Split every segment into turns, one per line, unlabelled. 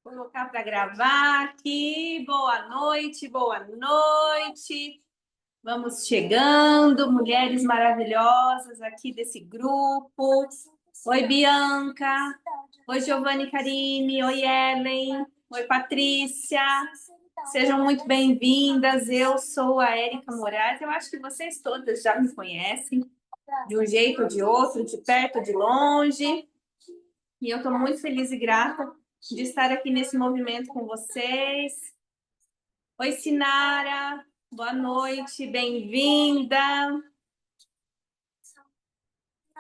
Vou colocar para gravar aqui. Boa noite, boa noite. Vamos chegando, mulheres maravilhosas aqui desse grupo. Oi, Bianca. Oi, Giovanni Carime. Oi, Ellen. Oi, Patrícia. Sejam muito bem-vindas. Eu sou a Érica Moraes. Eu acho que vocês todas já me conhecem, de um jeito ou de outro, de perto ou de longe. E eu estou muito feliz e grata de estar aqui nesse movimento com vocês. Oi, Sinara, boa noite, bem-vinda.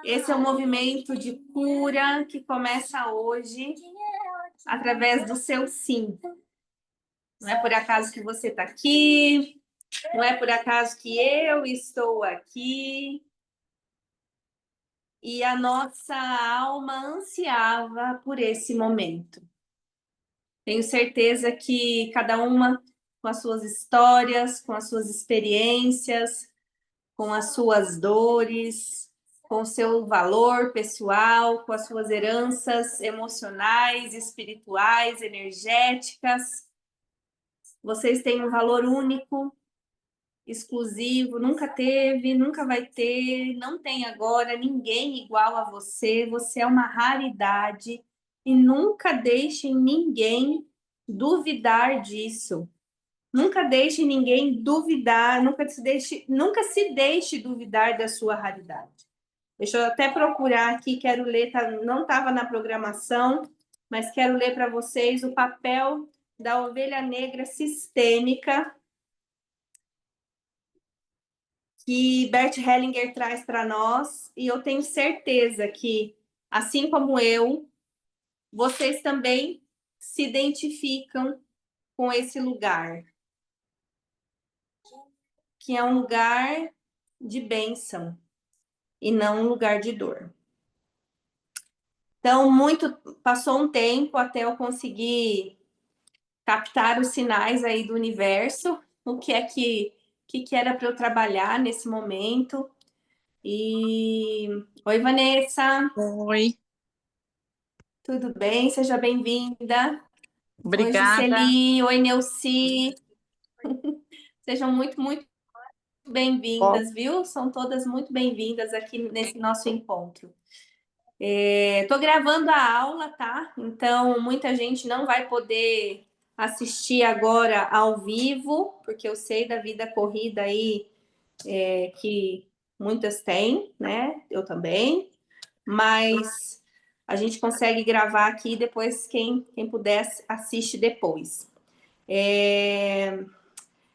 Esse é um movimento de cura que começa hoje através do seu sim. Não é por acaso que você está aqui, não é por acaso que eu estou aqui. E a nossa alma ansiava por esse momento. Tenho certeza que cada uma com as suas histórias, com as suas experiências, com as suas dores, com o seu valor pessoal, com as suas heranças emocionais, espirituais, energéticas. Vocês têm um valor único, exclusivo, nunca teve, nunca vai ter, não tem agora ninguém igual a você. Você é uma raridade e nunca deixem ninguém duvidar disso. Nunca deixe ninguém duvidar, nunca se deixe duvidar da sua raridade. Deixa eu até procurar aqui, quero ler, não estava na programação, mas quero ler para vocês o papel da ovelha negra sistêmica que Bert Hellinger traz para nós, e eu tenho certeza que, assim como eu, vocês também se identificam com esse lugar, que é um lugar de bênção e não um lugar de dor. Então, passou um tempo até eu conseguir captar os sinais aí do universo, o que era para eu trabalhar nesse momento. E oi, Vanessa,
Oi,
tudo bem? Seja bem-vinda. Oi,
obrigada.
Giseli, oi, Neuci. Sejam muito
Ó,
bem-vindas, viu? São todas muito bem-vindas aqui nesse nosso encontro. Estou gravando a aula, tá? Então, muita gente não vai poder assistir agora ao vivo, porque eu sei da vida corrida aí que muitas têm, né? Eu também. Mas a gente consegue gravar aqui depois, quem puder assiste depois.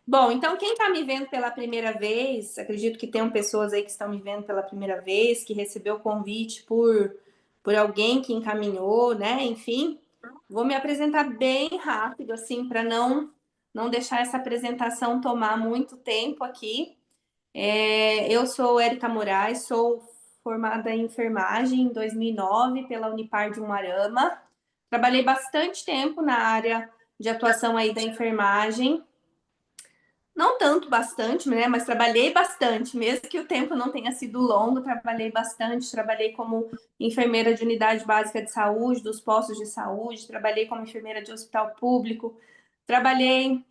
Bom, então quem está me vendo pela primeira vez, acredito que tenham pessoas aí que estão me vendo pela primeira vez, que recebeu o convite por alguém que encaminhou, né? Enfim, vou me apresentar bem rápido, assim, para não deixar essa apresentação tomar muito tempo aqui. Eu sou Érica Moraes, sou formada em enfermagem em 2009 pela Unipar de Umuarama. Trabalhei bastante tempo na área de atuação aí da enfermagem. Não tanto bastante, né? Mas trabalhei bastante, mesmo que o tempo não tenha sido longo, trabalhei bastante. Trabalhei como enfermeira de unidade básica de saúde, dos postos de saúde, trabalhei como enfermeira de hospital público, trabalhei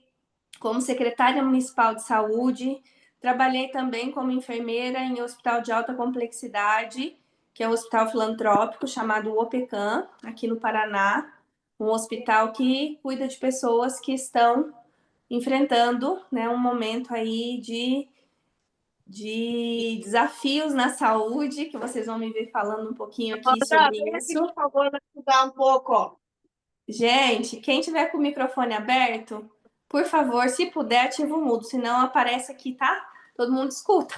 como secretária municipal de saúde, trabalhei também como enfermeira em hospital de alta complexidade, que é um hospital filantrópico chamado OPECAM, aqui no Paraná, um hospital que cuida de pessoas que estão enfrentando, né, um momento aí de desafios na saúde, que vocês vão me ver falando um pouquinho aqui
Amanda,
sobre
vem aqui,
isso.
por favor, me ajudar um pouco.
Gente, quem tiver com o microfone aberto, por favor, se puder, ativa o mudo, senão aparece aqui, tá? Todo mundo escuta.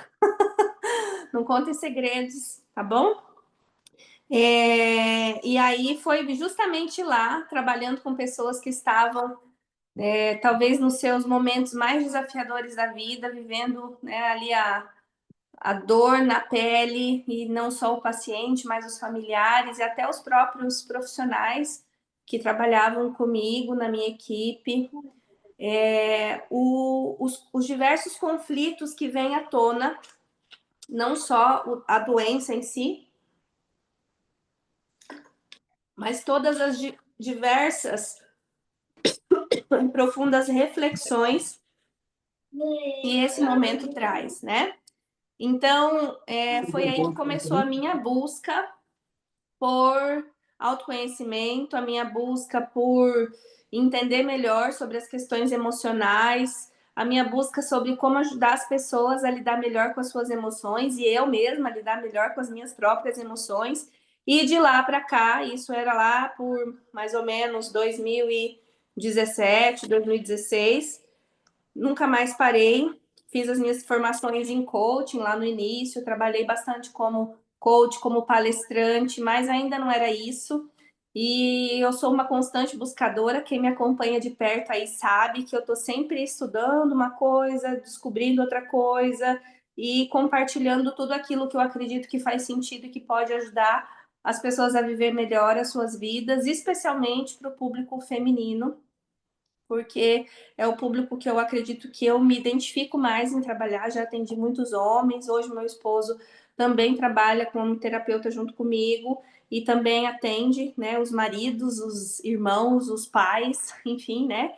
Não contem segredos, tá bom? E aí foi justamente lá, trabalhando com pessoas que estavam talvez nos seus momentos mais desafiadores da vida, vivendo, né, ali a dor na pele, e não só o paciente, mas os familiares e até os próprios profissionais que trabalhavam comigo na minha equipe. Os diversos conflitos que vêm à tona, não só a doença em si, mas todas as diversas profundas reflexões que esse momento traz, né? Então, foi aí que começou a minha busca por autoconhecimento, a minha busca por entender melhor sobre as questões emocionais, a minha busca sobre como ajudar as pessoas a lidar melhor com as suas emoções e eu mesma a lidar melhor com as minhas próprias emoções. E de lá para cá, isso era lá por mais ou menos 2017, 2016, nunca mais parei. Fiz as minhas formações em coaching lá no início, trabalhei bastante como coach, como palestrante, mas ainda não era isso. E eu sou uma constante buscadora, quem me acompanha de perto aí sabe que eu estou sempre estudando uma coisa, descobrindo outra coisa e compartilhando tudo aquilo que eu acredito que faz sentido e que pode ajudar as pessoas a viver melhor as suas vidas, especialmente para o público feminino, porque é o público que eu acredito que eu me identifico mais em trabalhar. Já atendi muitos homens, hoje meu esposo também trabalha como terapeuta junto comigo e também atende, né, os maridos, os irmãos, os pais, enfim, né,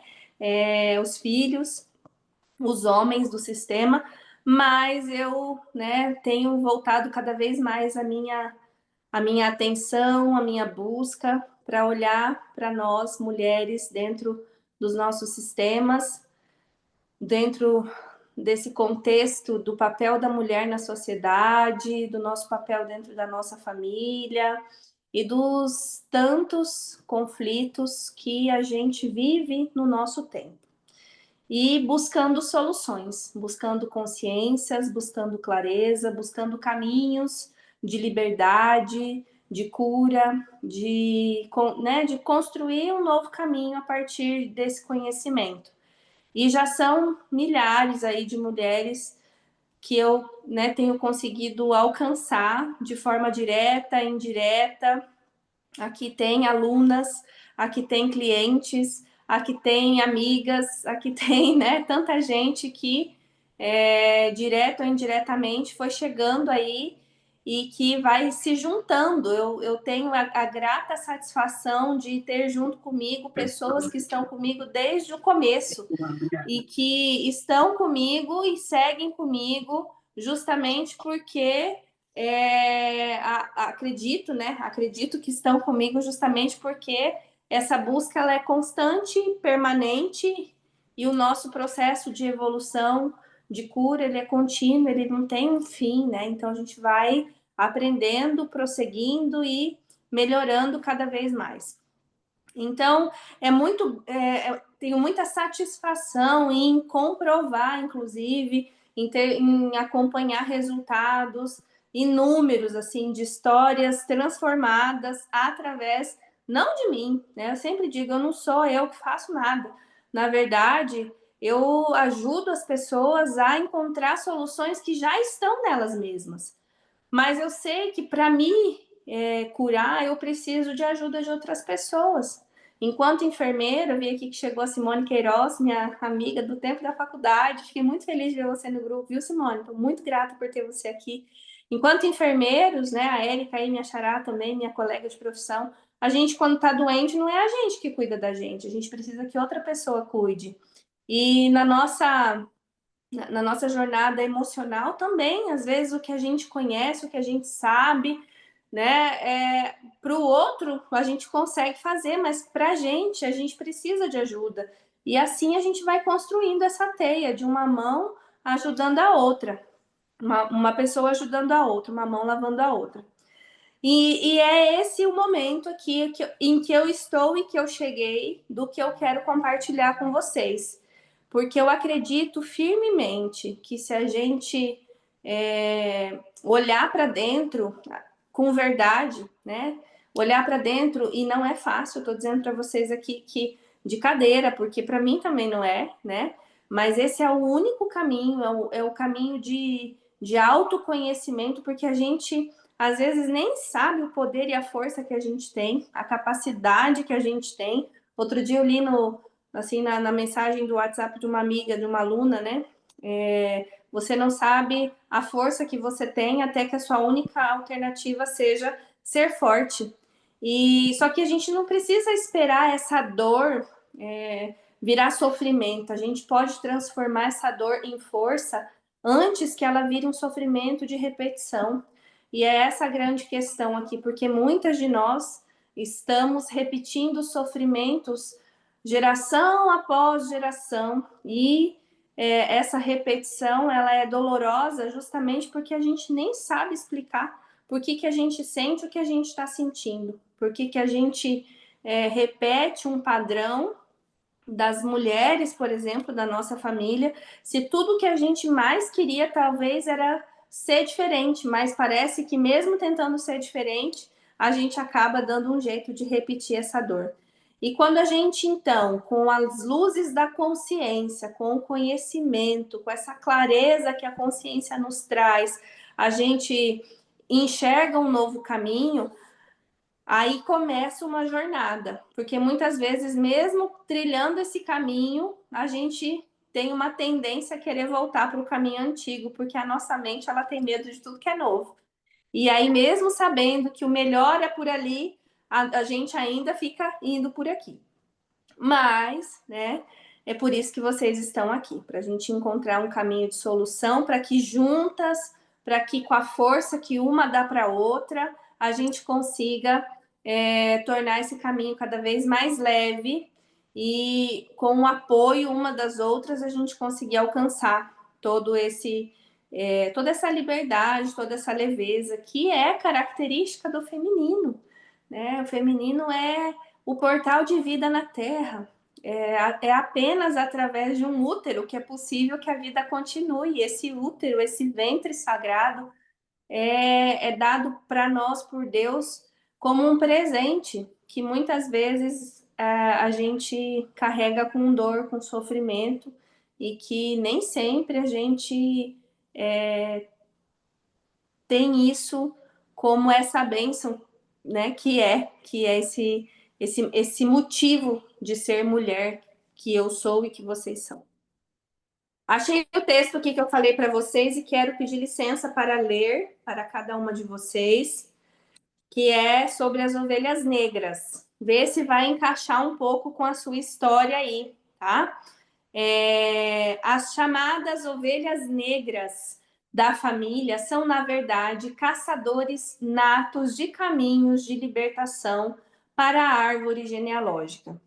os filhos, os homens do sistema, mas eu, né, tenho voltado cada vez mais a minha atenção, a minha busca para olhar para nós, mulheres, dentro dos nossos sistemas, dentro desse contexto do papel da mulher na sociedade, do nosso papel dentro da nossa família e dos tantos conflitos que a gente vive no nosso tempo. E buscando soluções, buscando consciências, buscando clareza, buscando caminhos de liberdade, de cura, de construir um novo caminho a partir desse conhecimento. E já são milhares aí de mulheres que eu, né, tenho conseguido alcançar de forma direta, indireta. Aqui tem alunas, aqui tem clientes, aqui tem amigas, aqui tem, né, tanta gente que direto ou indiretamente foi chegando aí e que vai se juntando. Eu tenho a grata satisfação de ter junto comigo pessoas que estão comigo desde o começo e que estão comigo e seguem comigo justamente porque acredito, né? Acredito que estão comigo justamente porque essa busca ela é constante, permanente e o nosso processo de evolução, de cura, ele é contínuo, ele não tem um fim, né? Então a gente vai aprendendo, prosseguindo e melhorando cada vez mais. Então, tenho muita satisfação em comprovar, inclusive, em acompanhar resultados inúmeros, assim, de histórias transformadas através, não de mim, né? Eu sempre digo, eu não sou eu que faço nada. Na verdade, eu ajudo as pessoas a encontrar soluções que já estão nelas mesmas. Mas eu sei que para me curar, eu preciso de ajuda de outras pessoas. Enquanto enfermeira, eu vi aqui que chegou a Simone Queiroz, minha amiga do tempo da faculdade. Fiquei muito feliz de ver você no grupo, viu, Simone? Estou muito grata por ter você aqui. Enquanto enfermeiros, né, a Érica aí, minha xará também, minha colega de profissão, a gente, quando está doente, não é a gente que cuida da gente, a gente precisa que outra pessoa cuide. E na nossa jornada emocional também, às vezes o que a gente conhece, o que a gente sabe, né, para o outro a gente consegue fazer, mas para a gente precisa de ajuda. E assim a gente vai construindo essa teia de uma mão ajudando a outra, uma pessoa ajudando a outra, uma mão lavando a outra. E é esse o momento aqui em que eu estou e que eu cheguei, do que eu quero compartilhar com vocês. Porque eu acredito firmemente que se a gente olhar para dentro com verdade, né? Olhar para dentro, e não é fácil, eu tô dizendo para vocês aqui que de cadeira, porque para mim também não é, né? Mas esse é o único caminho, é o caminho de autoconhecimento, porque a gente às vezes nem sabe o poder e a força que a gente tem, a capacidade que a gente tem. Outro dia eu li assim, na mensagem do WhatsApp de uma amiga, de uma aluna, né? Você não sabe a força que você tem até que a sua única alternativa seja ser forte. E só que a gente não precisa esperar essa dor virar sofrimento. A gente pode transformar essa dor em força antes que ela vire um sofrimento de repetição. E é essa a grande questão aqui, porque muitas de nós estamos repetindo sofrimentos geração após geração e essa repetição ela é dolorosa justamente porque a gente nem sabe explicar por que a gente sente o que a gente está sentindo, por que a gente repete um padrão das mulheres, por exemplo, da nossa família, se tudo que a gente mais queria talvez era ser diferente, mas parece que mesmo tentando ser diferente, a gente acaba dando um jeito de repetir essa dor. E quando a gente, então, com as luzes da consciência, com o conhecimento, com essa clareza que a consciência nos traz, a gente enxerga um novo caminho, aí começa uma jornada, porque muitas vezes, mesmo trilhando esse caminho, a gente tem uma tendência a querer voltar para o caminho antigo, porque a nossa mente ela tem medo de tudo que é novo. E aí, mesmo sabendo que o melhor é por ali, a gente ainda fica indo por aqui. Mas, né, é por isso que vocês estão aqui, para a gente encontrar um caminho de solução, para que juntas, para que com a força que uma dá para a outra, a gente consiga tornar esse caminho cada vez mais leve e com o apoio uma das outras a gente conseguir alcançar todo esse toda essa liberdade, toda essa leveza que é característica do feminino, né? O feminino é o portal de vida na Terra. É apenas através de um útero que é possível que a vida continue. Esse útero, esse ventre sagrado, é dado para nós por Deus como um presente que muitas vezes a gente carrega com dor, com sofrimento e que nem sempre a gente tem isso como essa bênção, né? Que é esse motivo de ser mulher que eu sou e que vocês são. Achei o texto aqui que eu falei para vocês e quero pedir licença para ler para cada uma de vocês, que é sobre as ovelhas negras. Vê se vai encaixar um pouco com a sua história aí, tá? As chamadas ovelhas negras da família são, na verdade, caçadores natos de caminhos de libertação para a árvore genealógica.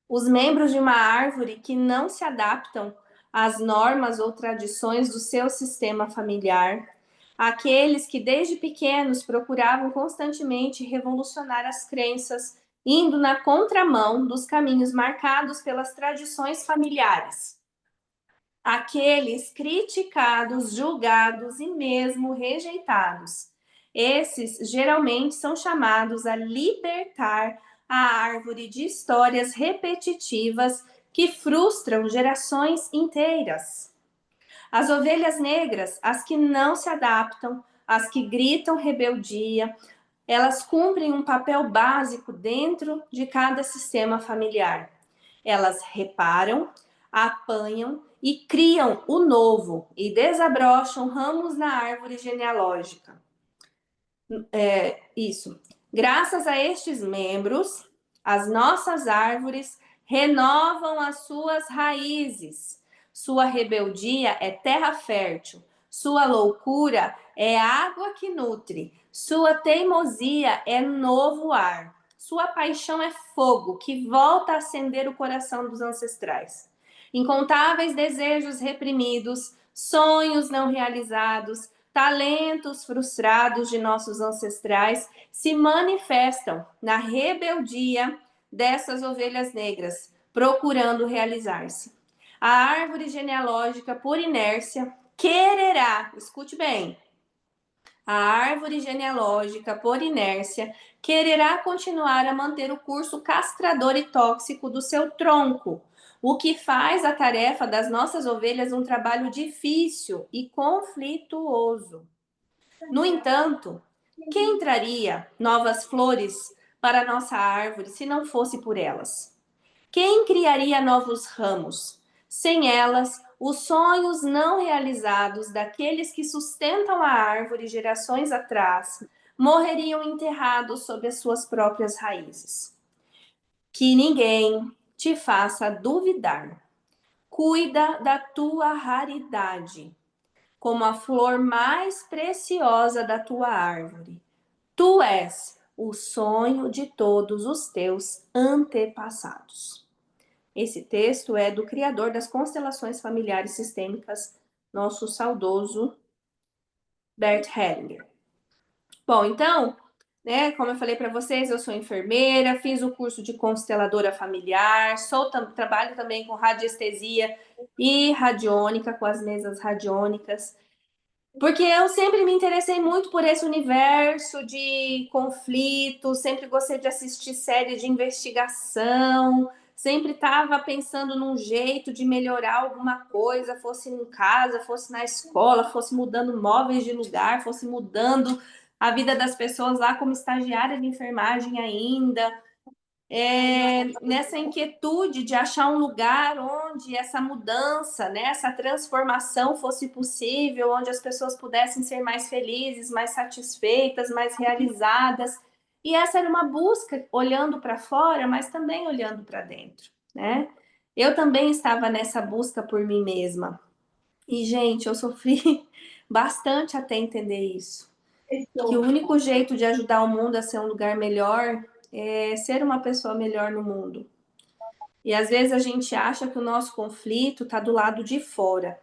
Os membros de uma árvore que não se adaptam às normas ou tradições do seu sistema familiar, aqueles que desde pequenos procuravam constantemente revolucionar as crenças, indo na contramão dos caminhos marcados pelas tradições familiares. Aqueles criticados, julgados e mesmo rejeitados. Esses geralmente são chamados a libertar a árvore de histórias repetitivas que frustram gerações inteiras. As ovelhas negras, as que não se adaptam, as que gritam rebeldia, elas cumprem um papel básico dentro de cada sistema familiar. Elas reparam, apanham e criam o novo e desabrocham ramos na árvore genealógica. Isso. Graças a estes membros, as nossas árvores renovam as suas raízes. Sua rebeldia é terra fértil. Sua loucura é água que nutre. Sua teimosia é novo ar. Sua paixão é fogo que volta a acender o coração dos ancestrais. Incontáveis desejos reprimidos, sonhos não realizados, talentos frustrados de nossos ancestrais se manifestam na rebeldia dessas ovelhas negras, procurando realizar-se. A árvore genealógica, por inércia, quererá, escute bem, a árvore genealógica, por inércia, quererá continuar a manter o curso castrador e tóxico do seu tronco, o que faz a tarefa das nossas ovelhas um trabalho difícil e conflituoso. No entanto, quem traria novas flores para a nossa árvore se não fosse por elas? Quem criaria novos ramos? Sem elas, os sonhos não realizados daqueles que sustentam a árvore gerações atrás morreriam enterrados sob as suas próprias raízes. Que ninguém te faça duvidar. Cuida da tua raridade, como a flor mais preciosa da tua árvore. Tu és o sonho de todos os teus antepassados. Esse texto é do criador das constelações familiares sistêmicas, nosso saudoso Bert Hellinger. Bom, então, né, como eu falei para vocês, eu sou enfermeira, fiz o curso de consteladora familiar, trabalho também com radiestesia e radiônica, com as mesas radiônicas. Porque eu sempre me interessei muito por esse universo de conflito, sempre gostei de assistir séries de investigação, sempre estava pensando num jeito de melhorar alguma coisa, fosse em casa, fosse na escola, fosse mudando móveis de lugar, fosse mudando a vida das pessoas lá como estagiária de enfermagem ainda. Nessa inquietude de achar um lugar onde essa mudança, né, essa transformação fosse possível, onde as pessoas pudessem ser mais felizes, mais satisfeitas, mais realizadas. E essa era uma busca olhando para fora, mas também olhando para dentro, né? Eu também estava nessa busca por mim mesma. E, gente, eu sofri bastante até entender isso. Que o único jeito de ajudar o mundo a ser um lugar melhor é ser uma pessoa melhor no mundo. E às vezes a gente acha que o nosso conflito está do lado de fora.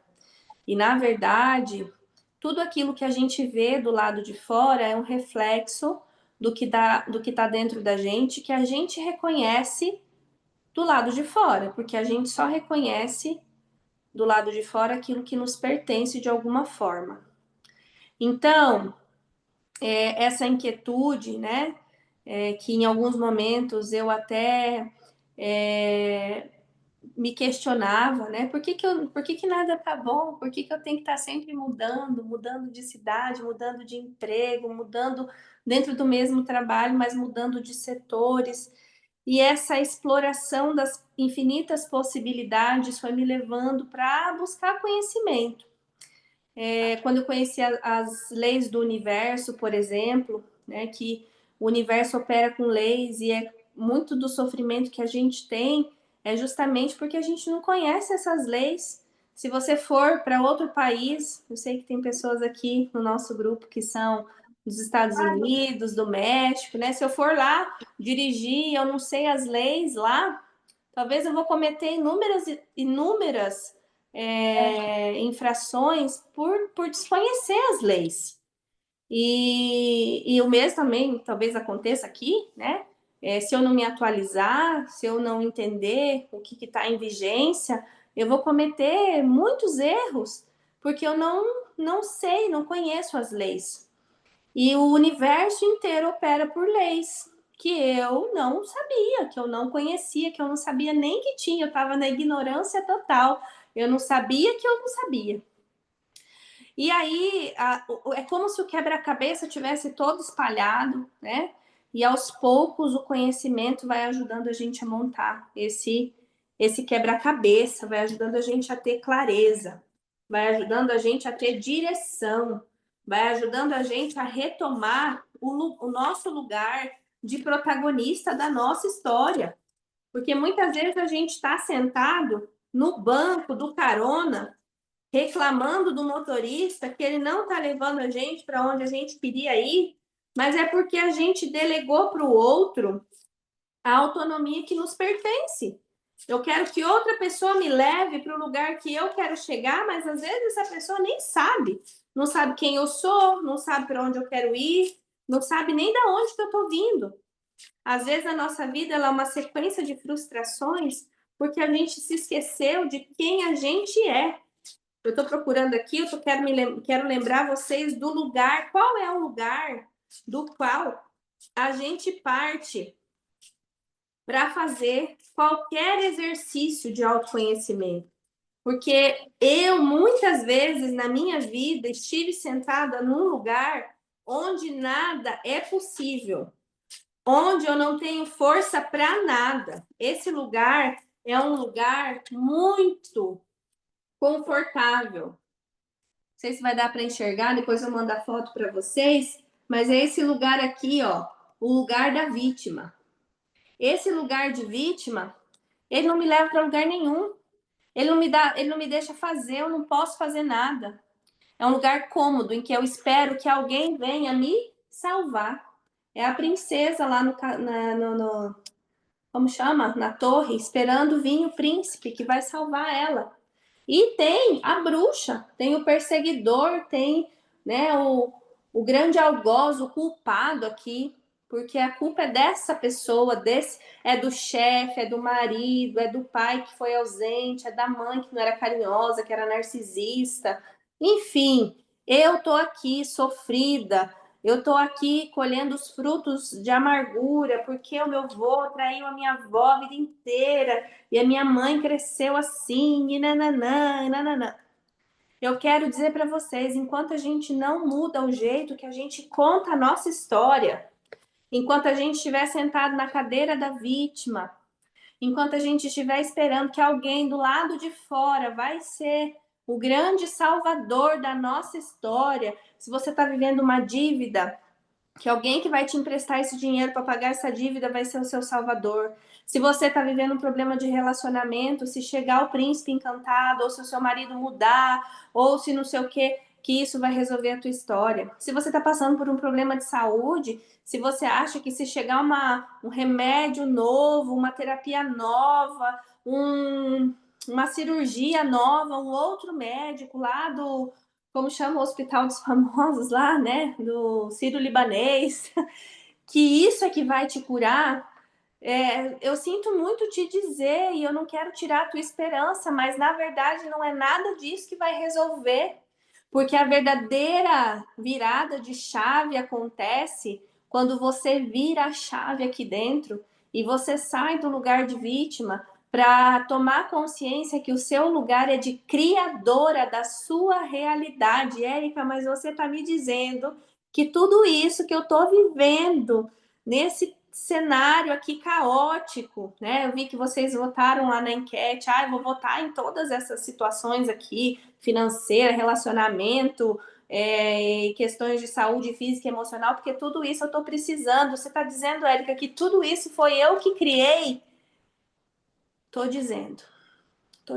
E na verdade, tudo aquilo que a gente vê do lado de fora é um reflexo do que está dentro da gente, que a gente reconhece do lado de fora, porque a gente só reconhece do lado de fora aquilo que nos pertence de alguma forma. Então, essa inquietude, né? Que em alguns momentos eu até me questionava, né? Por que nada tá bom? Por que eu tenho que estar sempre mudando de cidade, mudando de emprego, mudando dentro do mesmo trabalho, mas mudando de setores? E essa exploração das infinitas possibilidades foi me levando para buscar conhecimento. Quando eu conheci as leis do universo, por exemplo, né, que o universo opera com leis e muito do sofrimento que a gente tem é justamente porque a gente não conhece essas leis. Se você for para outro país, eu sei que tem pessoas aqui no nosso grupo que são dos Estados Unidos, do México, né? Se eu for lá dirigir e eu não sei as leis lá, talvez eu vou cometer inúmeras infrações por desconhecer as leis. E o mesmo também talvez aconteça aqui, né? Se eu não me atualizar, se eu não entender o que está em vigência, eu vou cometer muitos erros, porque eu não sei, não conheço as leis. E o universo inteiro opera por leis que eu não sabia, que eu não conhecia, que eu não sabia nem que tinha, eu estava na ignorância total. Eu não sabia que eu não sabia. E aí é como se o quebra-cabeça tivesse todo espalhado, né? E aos poucos o conhecimento vai ajudando a gente a montar esse quebra-cabeça, vai ajudando a gente a ter clareza, vai ajudando a gente a ter direção, vai ajudando a gente a retomar o nosso lugar de protagonista da nossa história. Porque muitas vezes a gente está sentado no banco do carona, reclamando do motorista que ele não está levando a gente para onde a gente queria ir, mas é porque a gente delegou para o outro a autonomia que nos pertence. Eu quero que outra pessoa me leve para o lugar que eu quero chegar, mas às vezes essa pessoa nem sabe. Não sabe quem eu sou, não sabe para onde eu quero ir, não sabe nem de onde que eu estou vindo. Às vezes a nossa vida ela é uma sequência de frustrações porque a gente se esqueceu de quem a gente é. Eu estou procurando aqui, quero lembrar vocês do lugar, qual é o lugar do qual a gente parte para fazer qualquer exercício de autoconhecimento. Porque eu, muitas vezes na minha vida, estive sentada num lugar onde nada é possível, onde eu não tenho força para nada. Esse lugar é um lugar muito confortável. Não sei se vai dar para enxergar, depois eu mando a foto para vocês, mas é esse lugar aqui, ó, o lugar da vítima. Esse lugar de vítima Ele não me leva para lugar nenhum. Ele não me deixa fazer, eu não posso fazer nada. É um lugar cômodo em que eu espero que alguém venha me salvar. É a princesa lá como chama? Na torre, esperando vir o príncipe que vai salvar ela. E tem a bruxa, tem o perseguidor, tem, né, o grande algoz, o culpado aqui, porque a culpa é dessa pessoa, é do chefe, é do marido, é do pai que foi ausente, é da mãe que não era carinhosa, que era narcisista. Enfim, eu tô aqui sofrida, eu tô aqui colhendo os frutos de amargura, porque o meu avô traiu a minha avó a vida inteira, e a minha mãe cresceu assim, e nananã, e nananã. Eu quero dizer para vocês, enquanto a gente não muda o jeito que a gente conta a nossa história, enquanto a gente estiver sentado na cadeira da vítima, enquanto a gente estiver esperando que alguém do lado de fora vai ser o grande salvador da nossa história, se você está vivendo uma dívida, que alguém que vai te emprestar esse dinheiro para pagar essa dívida vai ser o seu salvador. Se você está vivendo um problema de relacionamento, se chegar o príncipe encantado, ou se o seu marido mudar, ou se não sei o que isso vai resolver a tua história. Se você está passando por um problema de saúde, se você acha que se chegar um remédio novo, uma terapia nova, uma cirurgia nova, um outro médico lá como chama o Hospital dos Famosos lá, né? Do Sírio-Libanês, que isso é que vai te curar. Eu sinto muito te dizer e eu não quero tirar a tua esperança, mas na verdade não é nada disso que vai resolver, porque a verdadeira virada de chave acontece quando você vira a chave aqui dentro e você sai do lugar de vítima para tomar consciência que o seu lugar é de criadora da sua realidade. Érica, mas você está me dizendo que tudo isso que eu estou vivendo nesse cenário aqui caótico, né? Eu vi que vocês votaram lá na enquete, eu vou votar em todas essas situações aqui, financeira, relacionamento, questões de saúde física e emocional, porque tudo isso eu estou precisando. Você está dizendo, Érica, que tudo isso foi eu que criei? Estou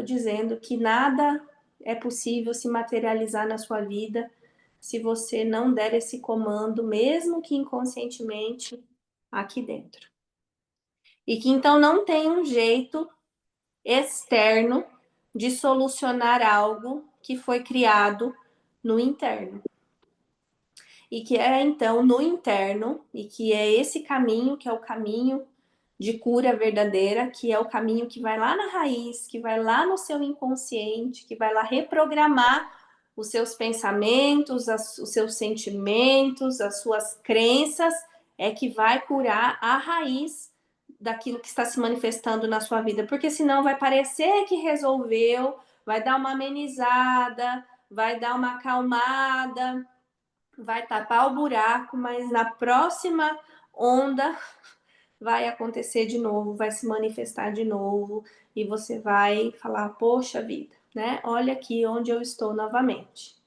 dizendo que nada é possível se materializar na sua vida se você não der esse comando, mesmo que inconscientemente, aqui dentro. E que então não tem um jeito externo de solucionar algo que foi criado no interno. E que é então no interno, e que é esse caminho, que é o caminho de cura verdadeira, que é o caminho que vai lá na raiz, que vai lá no seu inconsciente, que vai lá reprogramar os seus pensamentos, os seus sentimentos, as suas crenças, é que vai curar a raiz daquilo que está se manifestando na sua vida, porque senão vai parecer que resolveu, vai dar uma amenizada, vai dar uma acalmada, vai tapar o buraco, mas na próxima onda vai acontecer de novo, vai se manifestar de novo e você vai falar, poxa vida, né? Olha aqui onde eu estou novamente.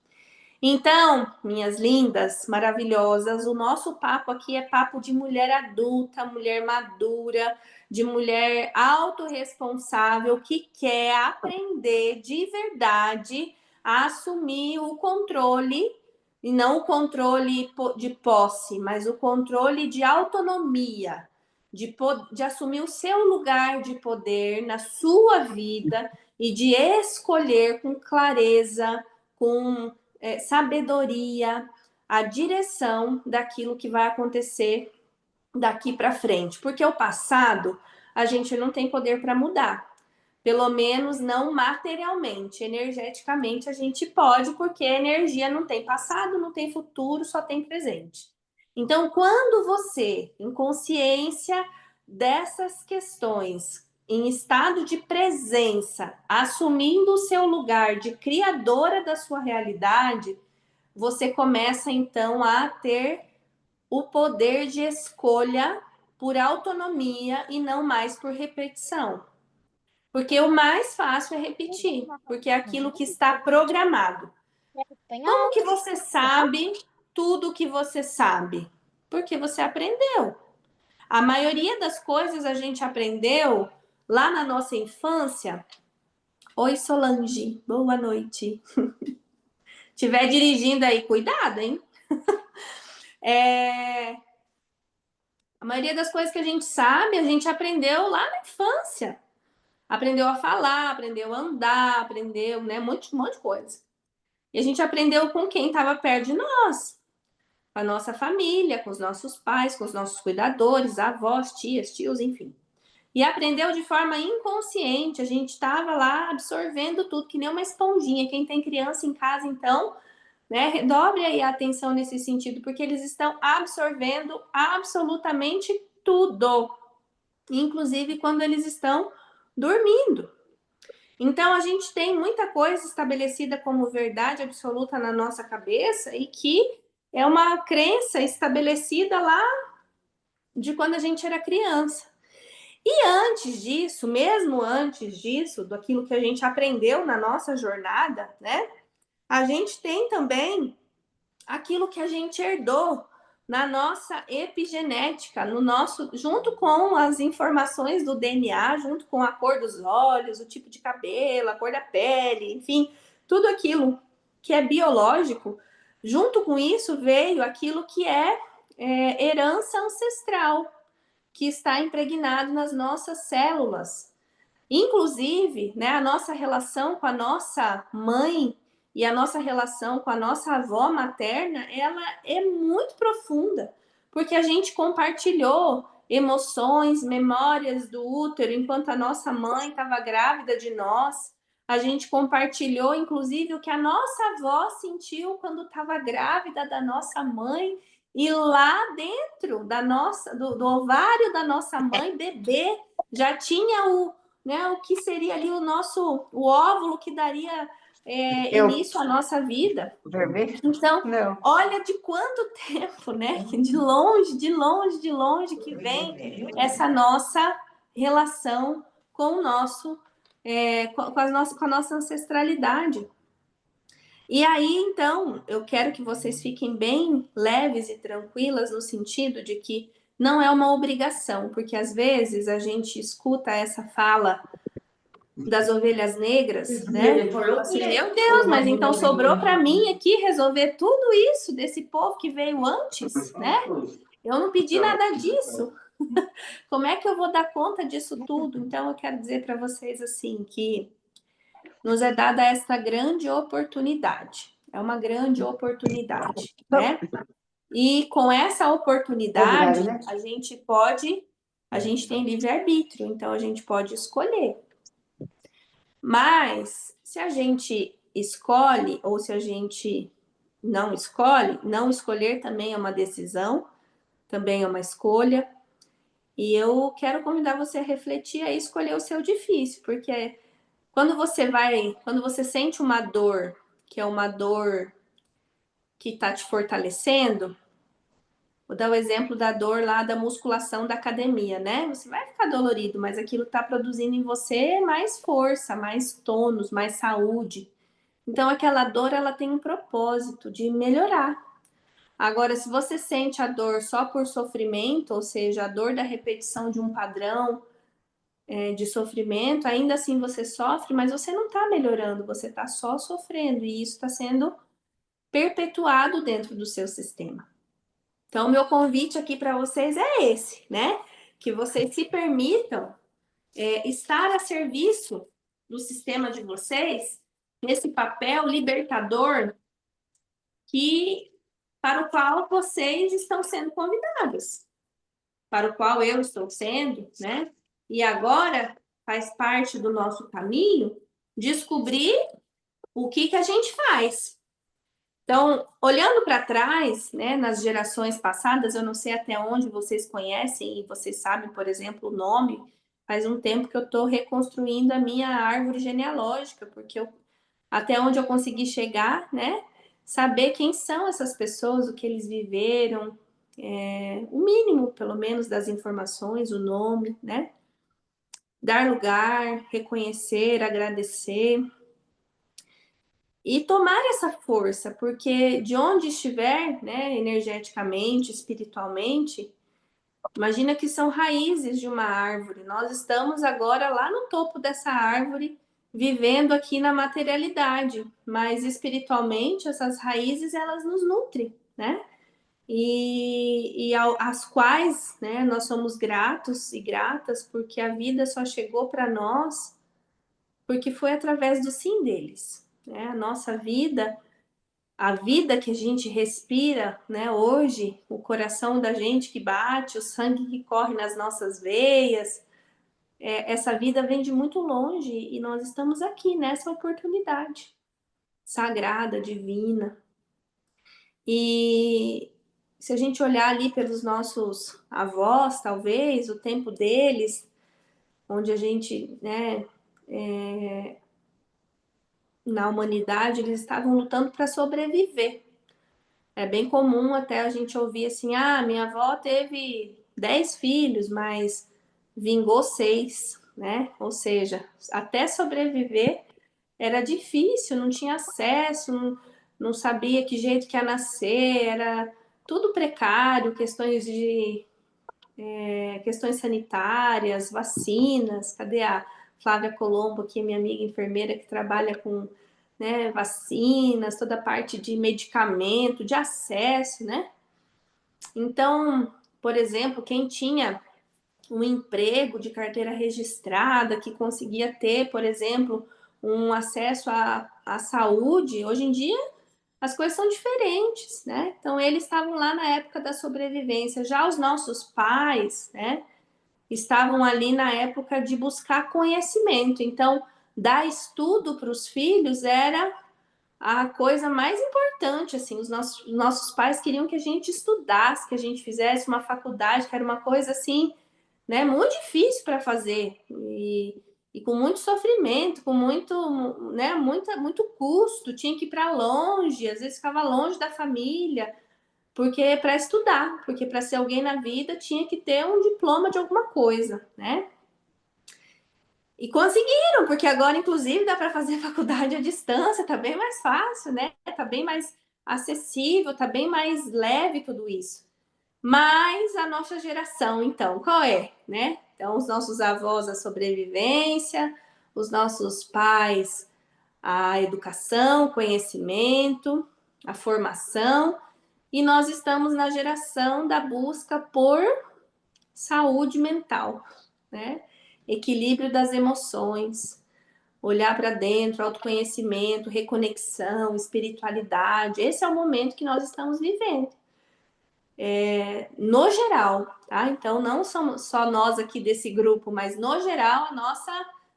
Então, minhas lindas, maravilhosas, o nosso papo aqui é papo de mulher adulta, mulher madura, de mulher autorresponsável que quer aprender de verdade a assumir o controle, e não o controle de posse, mas o controle de autonomia, de assumir o seu lugar de poder na sua vida e de escolher com clareza, com sabedoria, a direção daquilo que vai acontecer daqui para frente. Porque o passado a gente não tem poder para mudar. Pelo menos não materialmente. Energeticamente a gente pode, porque a energia não tem passado, não tem futuro, só tem presente. Então, quando você, em consciência dessas questões, em estado de presença, assumindo o seu lugar de criadora da sua realidade, você começa então a ter o poder de escolha por autonomia e não mais por repetição. Porque o mais fácil é repetir, porque é aquilo que está programado. Como que você sabe tudo o que você sabe? Porque você aprendeu. A maioria das coisas a gente aprendeu lá na nossa infância, oi Solange, boa noite. Tiver dirigindo aí, cuidado, hein? A maioria das coisas que a gente sabe, a gente aprendeu lá na infância. Aprendeu a falar, aprendeu a andar, aprendeu, né, um monte de coisa. E a gente aprendeu com quem estava perto de nós, com a nossa família, com os nossos pais, com os nossos cuidadores, avós, tias, tios, enfim. E aprendeu de forma inconsciente, a gente estava lá absorvendo tudo, que nem uma esponjinha. Quem tem criança em casa, então, né, redobre aí a atenção nesse sentido, porque eles estão absorvendo absolutamente tudo, inclusive quando eles estão dormindo. Então, a gente tem muita coisa estabelecida como verdade absoluta na nossa cabeça e que é uma crença estabelecida lá de quando a gente era criança. E antes disso, mesmo antes disso, daquilo que a gente aprendeu na nossa jornada, né? A gente tem também aquilo que a gente herdou na nossa epigenética, no nosso, junto com as informações do DNA, junto com a cor dos olhos, o tipo de cabelo, a cor da pele, enfim, tudo aquilo que é biológico. Junto com isso veio aquilo que é herança ancestral, que está impregnado nas nossas células. Inclusive, né, a nossa relação com a nossa mãe e a nossa relação com a nossa avó materna, ela é muito profunda, porque a gente compartilhou emoções, memórias do útero enquanto a nossa mãe estava grávida de nós. A gente compartilhou, inclusive, o que a nossa avó sentiu quando estava grávida da nossa mãe. E lá dentro do ovário da nossa mãe, bebê, já tinha né, o que seria ali o óvulo que daria início à nossa vida. Então, olha de quanto tempo, né? De longe que vem essa nossa relação com o nosso, com a nossa ancestralidade. E aí, então, eu quero que vocês fiquem bem leves e tranquilas no sentido de que não é uma obrigação, porque às vezes a gente escuta essa fala das ovelhas negras, né? Assim, meu Deus, mas então sobrou para mim aqui resolver tudo isso desse povo que veio antes, né? Eu não pedi nada disso. Como é que eu vou dar conta disso tudo? Então eu quero dizer para vocês assim que nos é dada esta grande oportunidade. É uma grande oportunidade, né? E com essa oportunidade, a gente tem livre-arbítrio, então a gente pode escolher. Mas se a gente escolhe ou se a gente não escolhe, não escolher também é uma decisão, também é uma escolha. E eu quero convidar você a refletir e escolher o seu difícil, porque quando você sente uma dor, que é uma dor que está te fortalecendo, vou dar o exemplo da dor lá da musculação da academia, né? Você vai ficar dolorido, mas aquilo está produzindo em você mais força, mais tônus, mais saúde. Então, aquela dor, ela tem um propósito de melhorar. Agora, se você sente a dor só por sofrimento, ou seja, a dor da repetição de um padrão de sofrimento, ainda assim você sofre, mas você não está melhorando, você está só sofrendo, e isso está sendo perpetuado dentro do seu sistema. Então, meu convite aqui para vocês é esse, né? Que vocês se permitam estar a serviço do sistema de vocês, nesse papel libertador para o qual vocês estão sendo convidados, para o qual eu estou sendo, né? E agora faz parte do nosso caminho descobrir o que a gente faz. Então, olhando para trás, né, nas gerações passadas, eu não sei até onde vocês conhecem e vocês sabem, por exemplo, o nome. Faz um tempo que eu estou reconstruindo a minha árvore genealógica, porque até onde eu consegui chegar, né, saber quem são essas pessoas, o que eles viveram, o mínimo, pelo menos, das informações, o nome, né? Dar lugar, reconhecer, agradecer. E tomar essa força, porque de onde estiver, né, energeticamente, espiritualmente, Imagina que são raízes de uma árvore. Nós estamos agora lá no topo dessa árvore, vivendo aqui na materialidade, mas espiritualmente essas raízes elas nos nutrem, né? Às quais, né, nós somos gratos e gratas porque a vida só chegou para nós porque foi através do sim deles, né? A nossa vida, a vida que a gente respira, né, hoje, o coração da gente que bate, o sangue que corre nas nossas veias, essa vida vem de muito longe e nós estamos aqui nessa oportunidade sagrada, divina. E se a gente olhar ali pelos nossos avós, talvez, o tempo deles, onde a gente, né, na humanidade, eles estavam lutando para sobreviver. É bem comum até a gente ouvir assim: ah, minha avó teve 10 filhos, mas vingou 6, né? Ou seja, até sobreviver era difícil, não tinha acesso, não sabia que jeito que ia nascer, era tudo precário, questões sanitárias, vacinas. Cadê a Flávia Colombo, que é minha amiga enfermeira que trabalha com, né, vacinas, toda a parte de medicamento, de acesso, né? Então, por exemplo, quem tinha um emprego de carteira registrada, que conseguia ter, por exemplo, um acesso à saúde, hoje em dia as coisas são diferentes, né? Então, eles estavam lá na época da sobrevivência. Já os nossos pais, né, estavam ali na época de buscar conhecimento. Então, dar estudo para os filhos era a coisa mais importante, assim, os nossos pais queriam que a gente estudasse, que a gente fizesse uma faculdade, que era uma coisa assim, né, muito difícil para fazer e com muito sofrimento, com muito, né, muito custo, tinha que ir para longe, às vezes ficava longe da família, porque para estudar, porque para ser alguém na vida tinha que ter um diploma de alguma coisa, né? E conseguiram, porque agora, inclusive, dá para fazer faculdade à distância, tá bem mais fácil, né? Tá bem mais acessível, tá bem mais leve tudo isso. Mas a nossa geração, então, qual é, né? Então, os nossos avós, a sobrevivência, os nossos pais, a educação, conhecimento, a formação, e nós estamos na geração da busca por saúde mental, né? Equilíbrio das emoções, olhar para dentro, autoconhecimento, reconexão, espiritualidade. Esse é o momento que nós estamos vivendo. No geral, tá? Então, não somos só nós aqui desse grupo, mas no geral, a nossa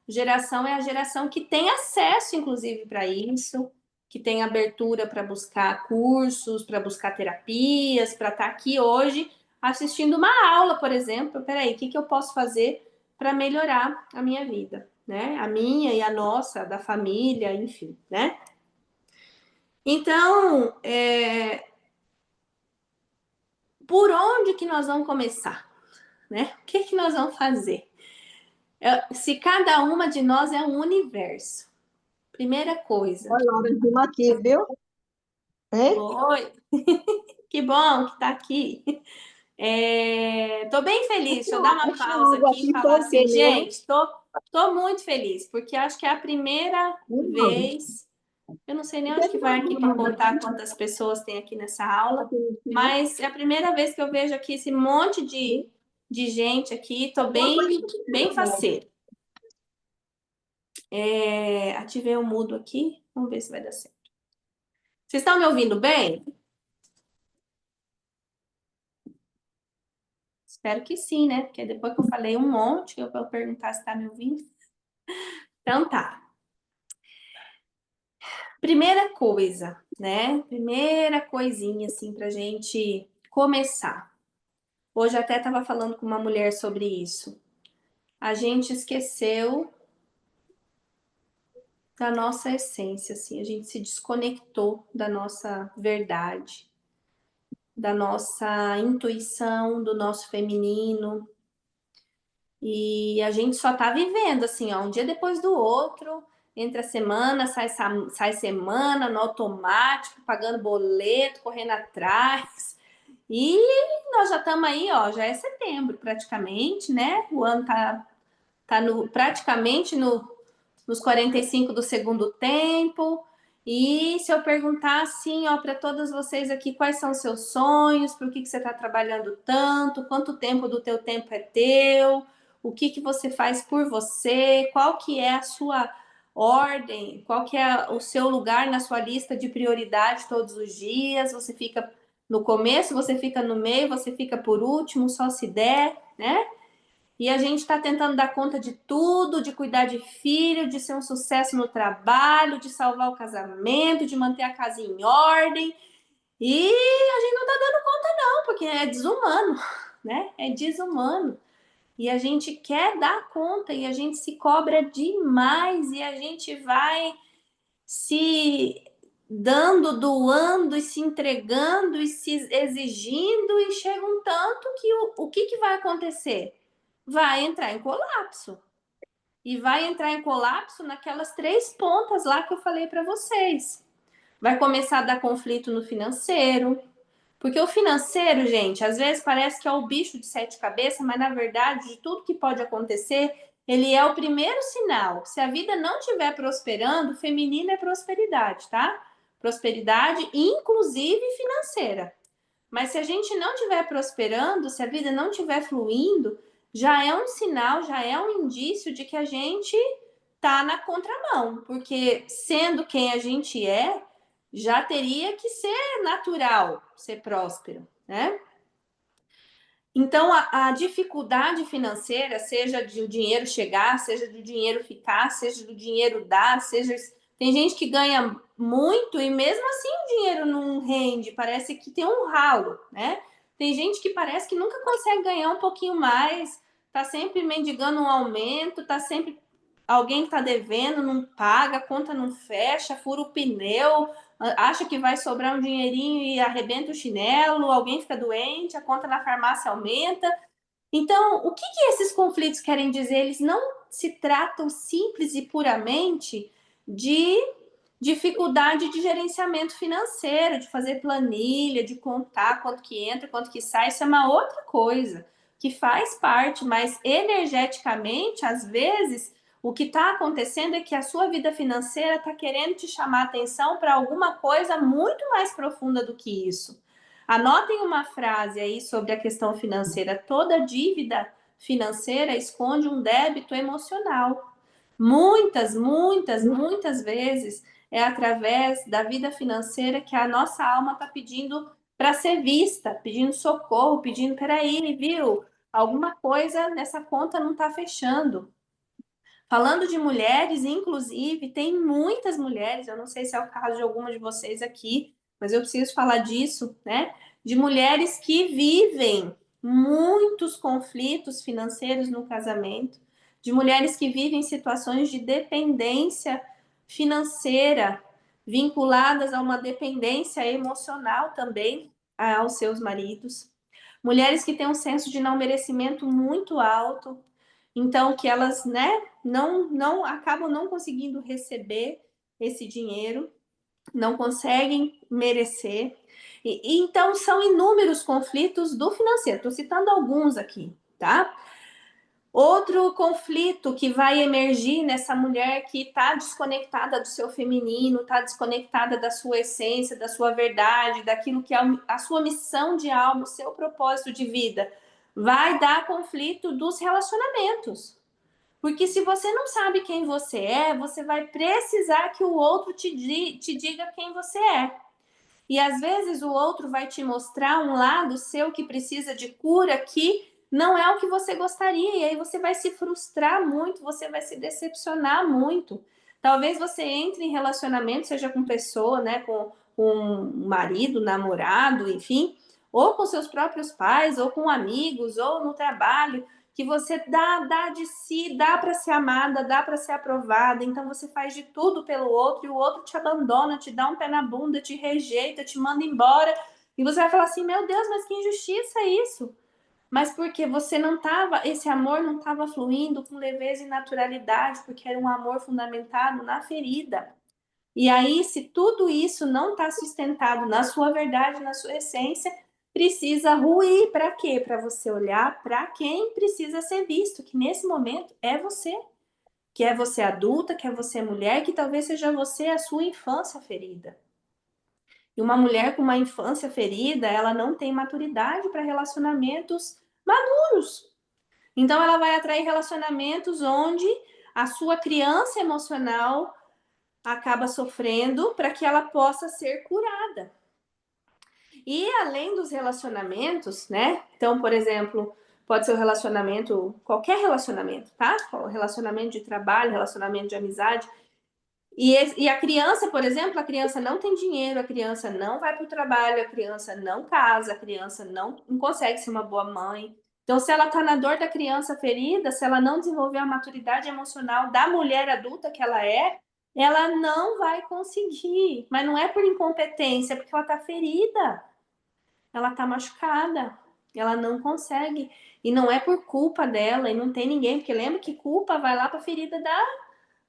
geração é a geração que tem acesso, inclusive, para isso, que tem abertura para buscar cursos, para buscar terapias, para estar aqui hoje assistindo uma aula, por exemplo. Peraí, o que eu posso fazer para melhorar a minha vida, né? A minha e a nossa, da família, enfim, né? Então, por onde que nós vamos começar? Né? O que nós vamos fazer? Se cada uma de nós é um universo. Primeira coisa.
Olha, Laura, vimos aqui, viu? Hein?
Oi, que bom que está aqui. Tô bem feliz. Deixa eu dar uma
Deixa
pausa
água
aqui e
aqui um
falar assim,
pouquinho.
gente, tô muito feliz, porque acho que é a primeira
Não.
vez. Eu não sei nem onde
Tem
que
uma
vai aqui para
dúvida
contar
aqui,
quantas pessoas tem aqui nessa aula,
aqui no céu.
mas é a primeira vez que eu vejo aqui esse monte de gente aqui. Tô
Alguma coisa
bem,
que
bem
você
faceira. Ativei o mudo aqui. Vamos ver se vai dar certo. Vocês estão me ouvindo bem? Espero que sim, né? Porque depois que eu falei um monte, eu vou perguntar se está me ouvindo. Então tá. Primeira coisa, né? Primeira coisinha assim pra gente começar. Hoje até estava falando com uma mulher sobre isso. A gente esqueceu da nossa essência, assim, a gente se desconectou da nossa verdade, da nossa intuição, do nosso feminino. E a gente só tá vivendo assim, ó, um dia depois do outro, entre a semana, sai semana no automático, pagando boleto, correndo atrás. E nós já estamos aí, ó, já é setembro praticamente, né? O ano tá praticamente nos 45 do segundo tempo. E se eu perguntar assim, ó, para todas vocês aqui, quais são os seus sonhos, por que você está trabalhando tanto, quanto tempo do teu tempo é teu, o que você faz por você, qual que é a sua ordem, qual que é o seu lugar na sua lista de prioridade todos os dias, você fica no começo, você fica no meio, você fica por último, só se der, né? E a gente está tentando dar conta de tudo, de cuidar de filho, de ser um sucesso no trabalho, de salvar o casamento, de manter a casa em ordem. E a gente não está dando conta, não, porque é desumano, né? É desumano. E a gente quer dar conta e a gente se cobra demais e a gente vai se dando, doando e se entregando e se exigindo e chega um tanto que o que vai acontecer? Vai entrar em colapso. E vai entrar em colapso naquelas três pontas lá que eu falei para vocês. Vai começar a dar conflito no financeiro, porque o financeiro, gente, às vezes parece que é o bicho de sete cabeças, mas na verdade, de tudo que pode acontecer, ele é o primeiro sinal. Se a vida não estiver prosperando, feminino é prosperidade, tá? Prosperidade, inclusive financeira. Mas se a gente não estiver prosperando, se a vida não estiver fluindo, já é um sinal, já é um indício de que a gente tá na contramão, porque sendo quem a gente é, já teria que ser natural ser próspero, né? Então, a dificuldade financeira, seja de o dinheiro chegar, seja do dinheiro ficar, seja do dinheiro dar, seja. Tem gente que ganha muito e mesmo assim o dinheiro não rende, parece que tem um ralo, né? Tem gente que parece que nunca consegue ganhar um pouquinho mais, tá sempre mendigando um aumento, tá sempre. Alguém que tá devendo, não paga, a conta não fecha, fura o pneu, acha que vai sobrar um dinheirinho e arrebenta o chinelo, alguém fica doente, a conta na farmácia aumenta. Então, o que esses conflitos querem dizer? Eles não se tratam simples e puramente de dificuldade de gerenciamento financeiro, de fazer planilha, de contar quanto que entra, quanto que sai, isso é uma outra coisa que faz parte, mas energeticamente, às vezes, o que está acontecendo é que a sua vida financeira está querendo te chamar atenção para alguma coisa muito mais profunda do que isso. Anotem uma frase aí sobre a questão financeira. Toda dívida financeira esconde um débito emocional. Muitas vezes é através da vida financeira que a nossa alma está pedindo para ser vista, pedindo socorro, pedindo, peraí, viu? Alguma coisa nessa conta não está fechando. Falando de mulheres, inclusive, tem muitas mulheres, eu não sei se é o caso de alguma de vocês aqui, mas eu preciso falar disso, né? De mulheres que vivem muitos conflitos financeiros no casamento, de mulheres que vivem situações de dependência financeira, vinculadas a uma dependência emocional também aos seus maridos. Mulheres que têm um senso de não merecimento muito alto, então que elas, né, não acabam não conseguindo receber esse dinheiro, não conseguem merecer. Então são inúmeros conflitos do financeiro. Estou citando alguns aqui, tá? Outro conflito que vai emergir nessa mulher que está desconectada do seu feminino, está desconectada da sua essência, da sua verdade, daquilo que é a sua missão de alma, o seu propósito de vida, vai dar conflito dos relacionamentos. Porque se você não sabe quem você é, você vai precisar que o outro te diga quem você é. E às vezes o outro vai te mostrar um lado seu que precisa de cura que não é o que você gostaria. E aí você vai se frustrar muito, você vai se decepcionar muito. Talvez você entre em relacionamento, seja com pessoa, né, com um marido, namorado, enfim, ou com seus próprios pais, ou com amigos, ou no trabalho, que você dá de si, dá para ser amada, dá para ser aprovada, então você faz de tudo pelo outro e o outro te abandona, te dá um pé na bunda, te rejeita, te manda embora, e você vai falar assim: "Meu Deus, mas que injustiça é isso?" Mas porque você não estava, esse amor não estava fluindo com leveza e naturalidade, porque era um amor fundamentado na ferida. E aí, se tudo isso não está sustentado na sua verdade, na sua essência, precisa ruir. Para quê? Para você olhar para quem precisa ser visto, que nesse momento é você. Que é você adulta, que é você mulher, que talvez seja você a sua infância ferida. E uma mulher com uma infância ferida, ela não tem maturidade para relacionamentos maduros. Então ela vai atrair relacionamentos onde a sua criança emocional acaba sofrendo para que ela possa ser curada. E além dos relacionamentos, né? Então, por exemplo, pode ser o relacionamento, qualquer relacionamento, tá? Relacionamento de trabalho, relacionamento de amizade. E a criança, por exemplo, a criança não tem dinheiro, a criança não vai para o trabalho, a criança não casa, a criança não consegue ser uma boa mãe. Então, se ela está na dor da criança ferida, se ela não desenvolver a maturidade emocional da mulher adulta que ela não vai conseguir. Mas não é por incompetência, é porque ela está ferida, ela está machucada, ela não consegue. E não é por culpa dela, e não tem ninguém, porque lembra que culpa vai lá para a ferida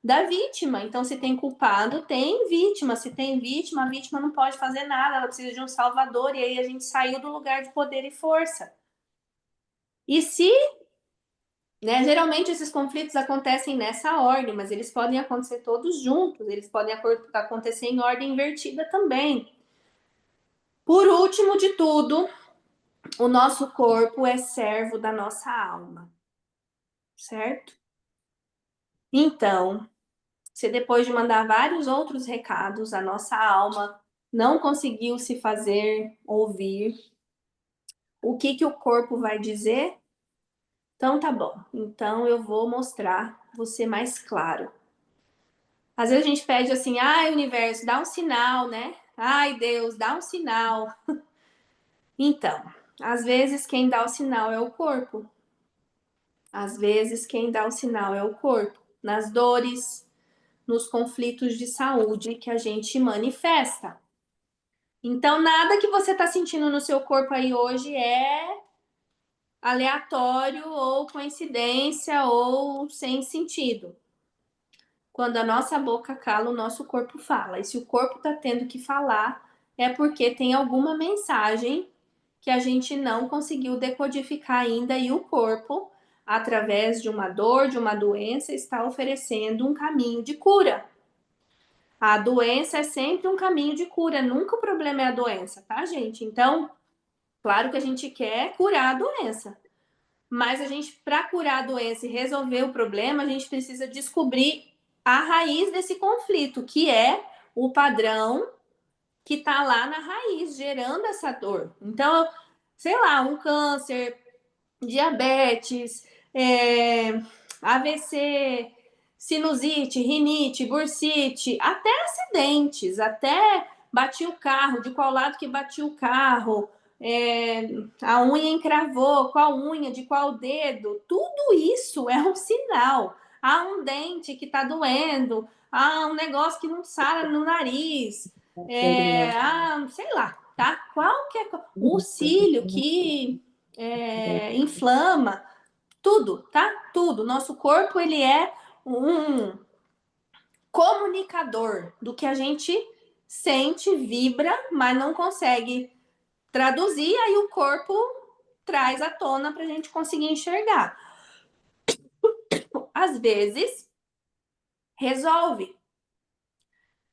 da vítima. Então, se tem culpado, tem vítima. Se tem vítima, a vítima não pode fazer nada, ela precisa de um salvador. E aí a gente saiu do lugar de poder e força. E se, né, geralmente esses conflitos acontecem nessa ordem, mas eles podem acontecer todos juntos, eles podem acontecer em ordem invertida também. Por último de tudo, o nosso corpo é servo da nossa alma, certo? Então, se depois de mandar vários outros recados, a nossa alma não conseguiu se fazer ouvir, o que que o corpo vai dizer? Então tá bom, então eu vou mostrar, vou ser mais claro. Às vezes a gente pede assim, ai universo, dá um sinal, né? Ai Deus, dá um sinal. Então, às vezes quem dá o sinal é o corpo. Às vezes quem dá o sinal é o corpo. Nas dores, nos conflitos de saúde que a gente manifesta. Então, nada que você está sentindo no seu corpo aí hoje é aleatório ou coincidência ou sem sentido. Quando a nossa boca cala, o nosso corpo fala. E se o corpo está tendo que falar, é porque tem alguma mensagem que a gente não conseguiu decodificar ainda e o corpo, através de uma dor, de uma doença, está oferecendo um caminho de cura. A doença é sempre um caminho de cura, nunca o problema é a doença, tá, gente? Então, claro que a gente quer curar a doença, mas a gente, para curar a doença e resolver o problema, a gente precisa descobrir a raiz desse conflito, que é o padrão que está lá na raiz, gerando essa dor. Então, sei lá, um câncer, diabetes, AVC, sinusite, rinite, bursite, até acidentes, até bati o carro, de qual lado que bati o carro, a unha encravou, qual unha, de qual dedo, tudo isso é um sinal. Há um dente que está doendo, há um negócio que não sara no nariz, sei lá, tá? Qualquer o cílio que inflama, tudo, tá? Tudo. Nosso corpo, ele é um comunicador do que a gente sente, vibra, mas não consegue traduzir, aí o corpo traz à tona para a gente conseguir enxergar. Às vezes, resolve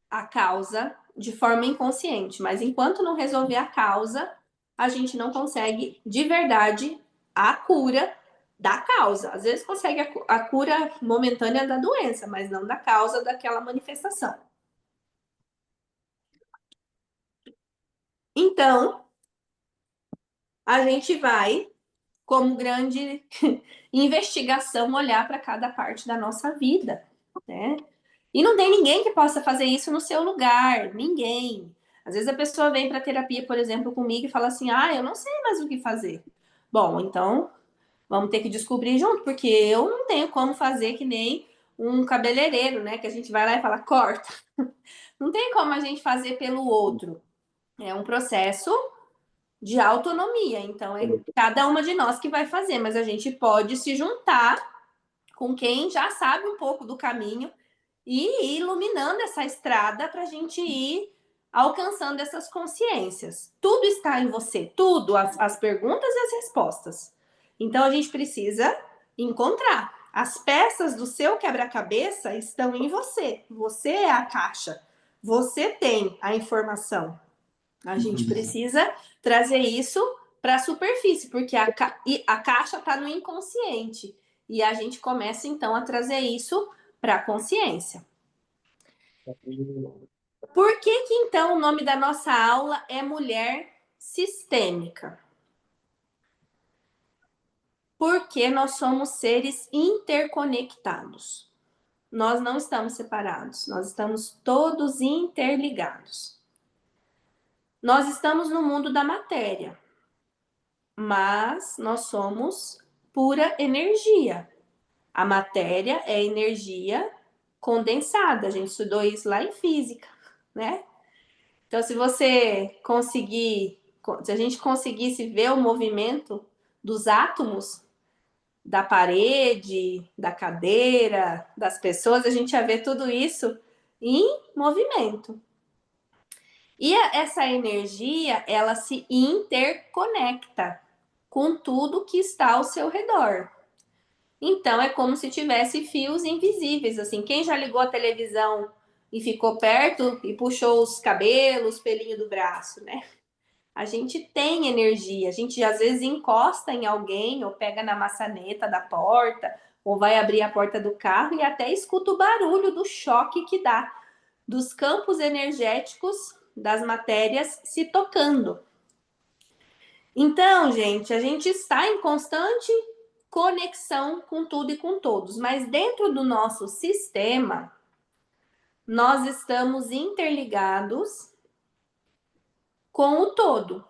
a causa de forma inconsciente, mas enquanto não resolver a causa, a gente não consegue de verdade a cura da causa. Às vezes consegue a cura momentânea da doença, mas não da causa daquela manifestação. Então, a gente vai, como grande investigação, olhar para cada parte da nossa vida, né? E não tem ninguém que possa fazer isso no seu lugar, ninguém. Às vezes a pessoa vem para terapia, por exemplo, comigo e fala assim: ah, eu não sei mais o que fazer. Bom, então vamos ter que descobrir junto, porque eu não tenho como fazer que nem um cabeleireiro, né? Que a gente vai lá e fala, corta. Não tem como a gente fazer pelo outro. É um processo de autonomia. Então, é cada uma de nós que vai fazer, mas a gente pode se juntar com quem já sabe um pouco do caminho e ir iluminando essa estrada para a gente ir alcançando essas consciências. Tudo está em você, tudo, as perguntas e as respostas. Então a gente precisa encontrar. As peças do seu quebra-cabeça estão em você. Você é a caixa. Você tem a informação. A gente precisa trazer isso para a superfície, porque a caixa está no inconsciente. E a gente começa então a trazer isso para a consciência. Por que que então o nome da nossa aula é Mulher Sistêmica? Porque nós somos seres interconectados. Nós não estamos separados, nós estamos todos interligados. Nós estamos no mundo da matéria, mas nós somos pura energia. A matéria é energia condensada, a gente estudou isso lá em física, né? Então, se a gente conseguisse ver o movimento dos átomos da parede, da cadeira, das pessoas, a gente ia ver tudo isso em movimento. E essa energia, ela se interconecta com tudo que está ao seu redor. Então, é como se tivesse fios invisíveis, assim. Quem já ligou a televisão e ficou perto e puxou os cabelos, pelinho do braço, né? A gente tem energia, a gente às vezes encosta em alguém ou pega na maçaneta da porta ou vai abrir a porta do carro e até escuta o barulho do choque que dá dos campos energéticos das matérias se tocando. Então, gente, a gente está em constante conexão com tudo e com todos, mas dentro do nosso sistema, nós estamos interligados com o todo.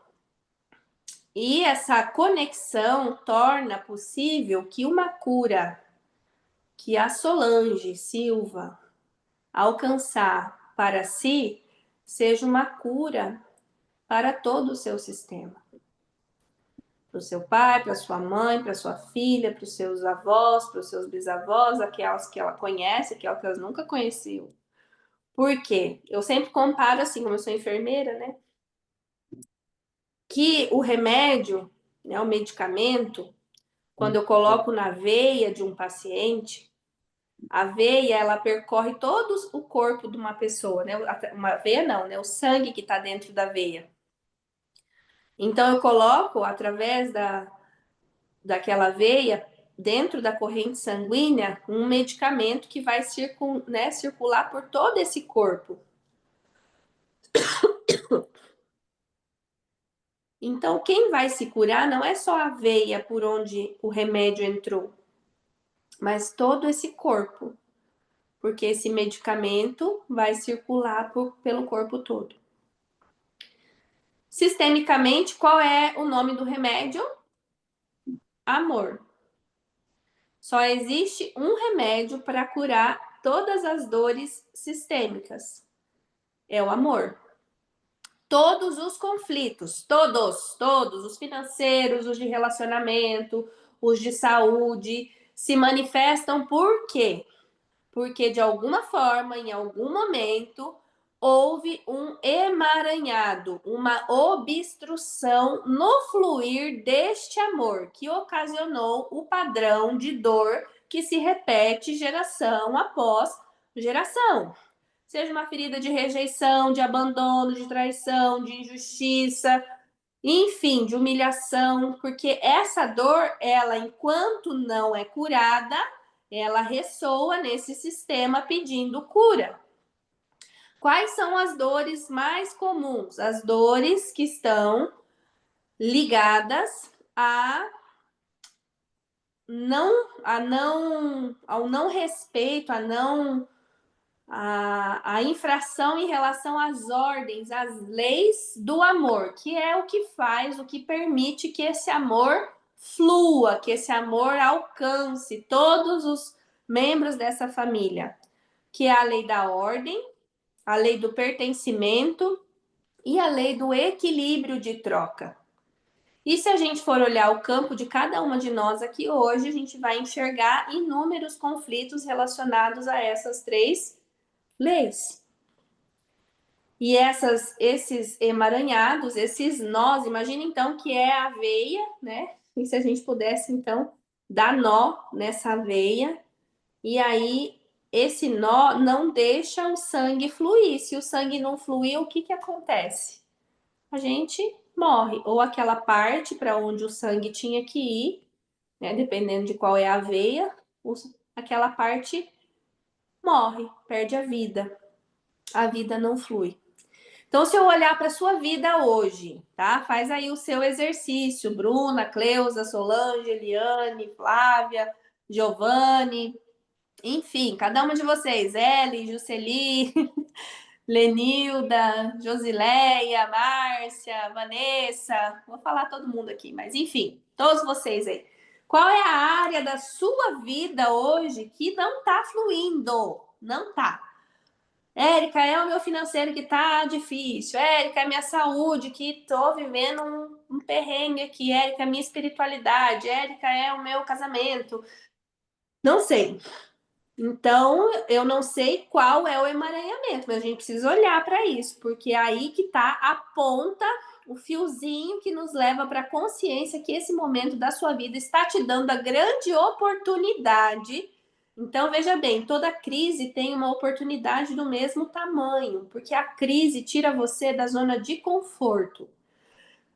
E essa conexão torna possível que uma cura que a Solange Silva alcançar para si seja uma cura para todo o seu sistema. Para o seu pai, para a sua mãe, para a sua filha, para os seus avós, para os seus bisavós, aquelas que ela conhece, aquelas que ela nunca conheceu. Por quê? Eu sempre comparo assim, como eu sou enfermeira, né? Que o remédio, né, o medicamento, quando eu coloco na veia de um paciente, a veia ela percorre todo o corpo de uma pessoa, né? Uma veia não, né? O sangue que está dentro da veia. Então eu coloco através daquela veia, dentro da corrente sanguínea, um medicamento que vai circular por todo esse corpo. Então, quem vai se curar não é só a veia por onde o remédio entrou, mas todo esse corpo, porque esse medicamento vai circular pelo corpo todo. Sistemicamente, qual é o nome do remédio? Amor. Só existe um remédio para curar todas as dores sistêmicas. É o amor. Todos os conflitos, todos, os financeiros, os de relacionamento, os de saúde, se manifestam por quê? Porque de alguma forma, em algum momento, houve um emaranhado, uma obstrução no fluir deste amor que ocasionou o padrão de dor que se repete geração após geração. Seja uma ferida de rejeição, de abandono, de traição, de injustiça, enfim, de humilhação, porque essa dor, ela, enquanto não é curada, ela ressoa nesse sistema pedindo cura. Quais são as dores mais comuns? As dores que estão ligadas ao não respeito, a infração em relação às ordens, às leis do amor, que é o que faz, o que permite que esse amor flua, que esse amor alcance todos os membros dessa família, que é a lei da ordem, a lei do pertencimento e a lei do equilíbrio de troca. E se a gente for olhar o campo de cada uma de nós aqui hoje, a gente vai enxergar inúmeros conflitos relacionados a essas três leis. E esses emaranhados, esses nós, imagina então que é a aveia, né? E se a gente pudesse então dar nó nessa aveia, e aí esse nó não deixa o sangue fluir. Se o sangue não fluir, o que que acontece? A gente morre, ou aquela parte para onde o sangue tinha que ir, né? Dependendo de qual é a veia, aquela parte morre, perde a vida não flui. Então, se eu olhar para a sua vida hoje, tá? Faz aí o seu exercício, Bruna, Cleusa, Solange, Eliane, Flávia, Giovanni, enfim, cada uma de vocês, Eli, Juceli, Lenilda, Josileia, Márcia, Vanessa, vou falar todo mundo aqui, mas enfim, todos vocês aí. Qual é a área da sua vida hoje que não tá fluindo? Não tá. Érica, é o meu financeiro que tá difícil. Érica, é minha saúde que tô vivendo um perrengue aqui. Érica, é minha espiritualidade. Érica, é o meu casamento. Não sei. Então, eu não sei qual é o emaranhamento, mas a gente precisa olhar para isso, porque é aí que está a ponta, o fiozinho que nos leva para a consciência que esse momento da sua vida está te dando a grande oportunidade. Então, veja bem, toda crise tem uma oportunidade do mesmo tamanho, porque a crise tira você da zona de conforto.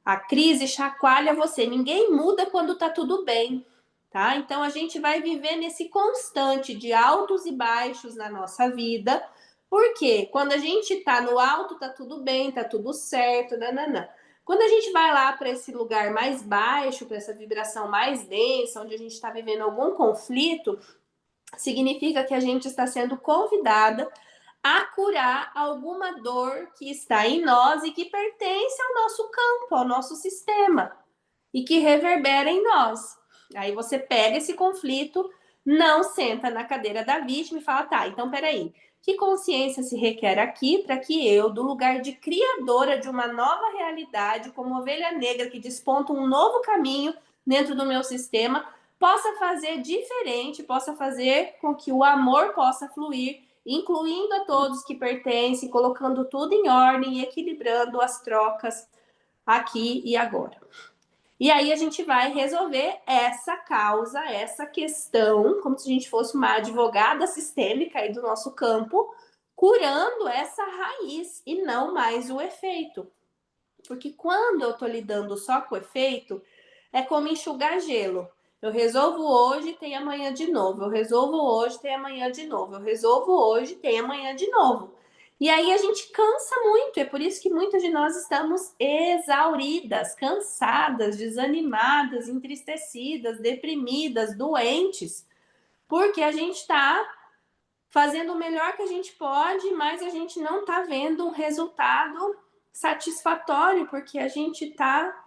A crise chacoalha você. Ninguém muda quando tá tudo bem, tá? Então a gente vai viver nesse constante de altos e baixos na nossa vida. Porque quando a gente tá no alto, tá tudo bem, tá tudo certo, nananã. Quando a gente vai lá para esse lugar mais baixo, para essa vibração mais densa, onde a gente está vivendo algum conflito, significa que a gente está sendo convidada a curar alguma dor que está em nós e que pertence ao nosso campo, ao nosso sistema e que reverbera em nós. Aí você pega esse conflito, não senta na cadeira da vítima e fala: tá, então peraí, que consciência se requer aqui para que eu, do lugar de criadora de uma nova realidade, como ovelha negra que desponta um novo caminho dentro do meu sistema, possa fazer diferente, possa fazer com que o amor possa fluir, incluindo a todos que pertencem, colocando tudo em ordem e equilibrando as trocas aqui e agora. E aí a gente vai resolver essa causa, essa questão, como se a gente fosse uma advogada sistêmica aí do nosso campo, curando essa raiz e não mais o efeito. Porque quando eu tô lidando só com o efeito, é como enxugar gelo. Eu resolvo hoje, tem amanhã de novo. Eu resolvo hoje, tem amanhã de novo. Eu resolvo hoje, tem amanhã de novo. E aí a gente cansa muito. É por isso que muitas de nós estamos exauridas, cansadas, desanimadas, entristecidas, deprimidas, doentes. Porque a gente está fazendo o melhor que a gente pode, mas a gente não está vendo um resultado satisfatório, porque a gente está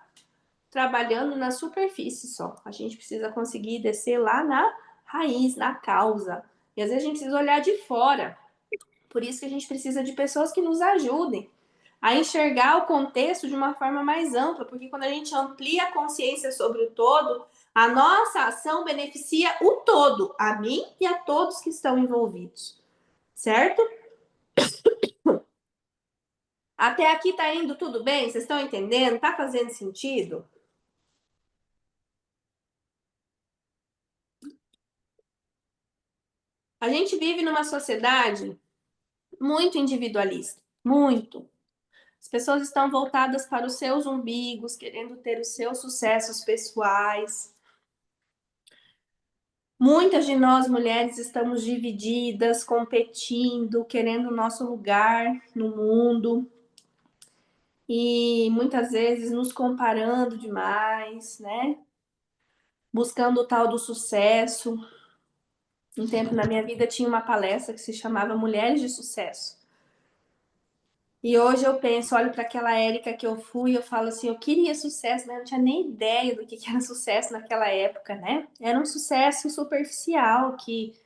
trabalhando na superfície só. A gente precisa conseguir descer lá na raiz, na causa. E às vezes a gente precisa olhar de fora. Por isso que a gente precisa de pessoas que nos ajudem a enxergar o contexto de uma forma mais ampla, porque quando a gente amplia a consciência sobre o todo, a nossa ação beneficia o todo, a mim e a todos que estão envolvidos. Certo? Até aqui tá indo tudo bem? Vocês estão entendendo? Tá fazendo sentido? A gente vive numa sociedade muito individualista, muito. As pessoas estão voltadas para os seus umbigos, querendo ter os seus sucessos pessoais. Muitas de nós mulheres estamos divididas, competindo, querendo o nosso lugar no mundo e muitas vezes nos comparando demais, né? Buscando o tal do sucesso. Um tempo na minha vida tinha uma palestra que se chamava Mulheres de Sucesso. E hoje eu penso, olho para aquela Érica que eu fui, eu falo assim, eu queria sucesso, mas eu não tinha nem ideia do que era sucesso naquela época, né? Era um sucesso superficial que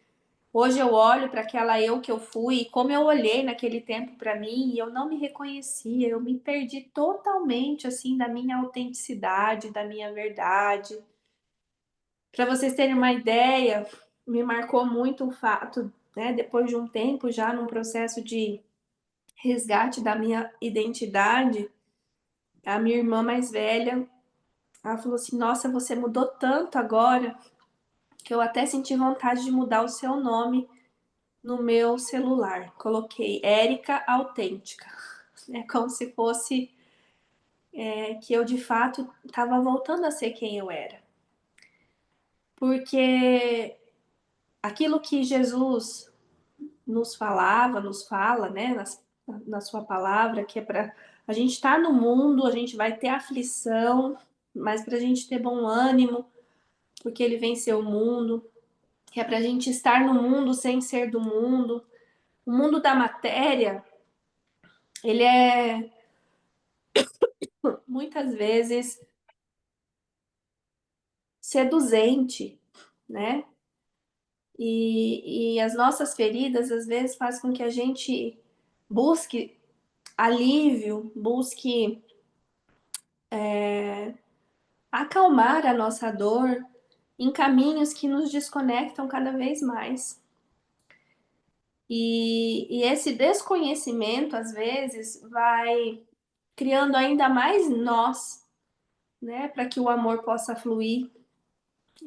hoje eu olho para aquela eu que eu fui e como eu olhei naquele tempo para mim e eu não me reconhecia, eu me perdi totalmente assim da minha autenticidade, da minha verdade. Para vocês terem uma ideia, me marcou muito o fato, né, depois de um tempo já num processo de resgate da minha identidade, a minha irmã mais velha, ela falou assim: Nossa, você mudou tanto agora que eu até senti vontade de mudar o seu nome no meu celular. Coloquei Érica Autêntica. É como se fosse que eu de fato estava voltando a ser quem eu era. Porque aquilo que Jesus nos falava, nos fala, né, na sua palavra, que é para a gente estar no mundo, a gente vai ter aflição, mas para a gente ter bom ânimo, porque ele venceu o mundo, que é para a gente estar no mundo sem ser do mundo. O mundo da matéria, ele é muitas vezes seduzente, né? E as nossas feridas, às vezes, faz com que a gente busque alívio, busque acalmar a nossa dor em caminhos que nos desconectam cada vez mais. E esse desconhecimento, às vezes, vai criando ainda mais nós, né, para que o amor possa fluir,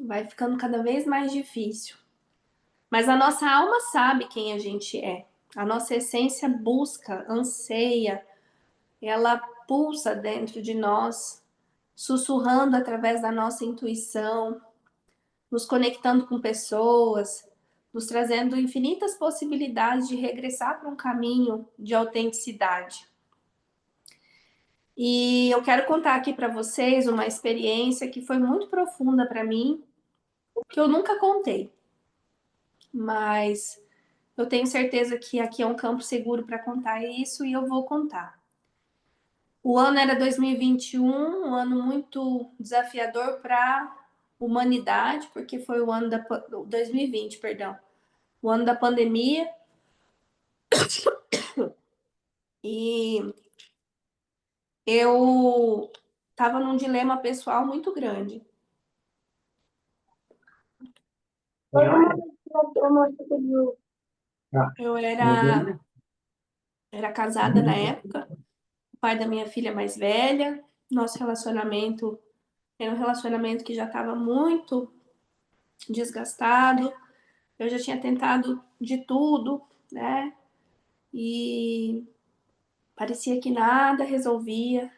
vai ficando cada vez mais difícil. Mas a nossa alma sabe quem a gente é. A nossa essência busca, anseia, ela pulsa dentro de nós, sussurrando através da nossa intuição, nos conectando com pessoas, nos trazendo infinitas possibilidades de regressar para um caminho de autenticidade. E eu quero contar aqui para vocês uma experiência que foi muito profunda para mim, que eu nunca contei, mas eu tenho certeza que aqui é um campo seguro para contar isso e eu vou contar. O ano era 2021, um ano muito desafiador para a humanidade, porque foi o ano da 2020, perdão, o ano da pandemia. E eu estava num dilema pessoal muito grande. Eu era casada na época, o pai da minha filha mais velha, nosso relacionamento era um relacionamento que já estava muito desgastado, eu já tinha tentado de tudo, né? E parecia que nada resolvia.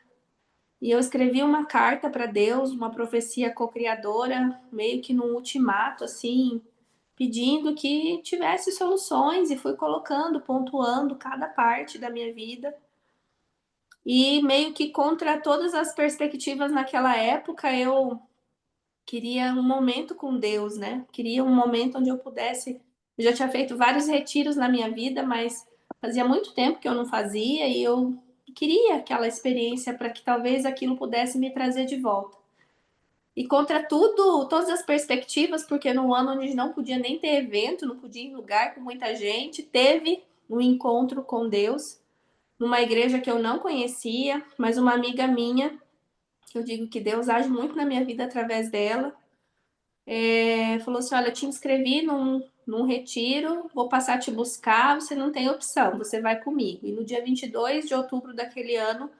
E eu escrevi uma carta para Deus, uma profecia co-criadora, meio que num ultimato, assim, pedindo que tivesse soluções e fui colocando, pontuando cada parte da minha vida. E meio que contra todas as perspectivas naquela época, eu queria um momento com Deus, né? Queria um momento onde eu pudesse. Eu já tinha feito vários retiros na minha vida, mas fazia muito tempo que eu não fazia e eu queria aquela experiência para que talvez aquilo pudesse me trazer de volta. E contra tudo, todas as perspectivas, porque no ano onde não podia nem ter evento, não podia ir em lugar com muita gente, teve um encontro com Deus numa igreja que eu não conhecia, mas uma amiga minha, que eu digo que Deus age muito na minha vida através dela, falou assim: Olha, eu te inscrevi num retiro, vou passar a te buscar, você não tem opção, você vai comigo. E no dia 22 de outubro daquele ano,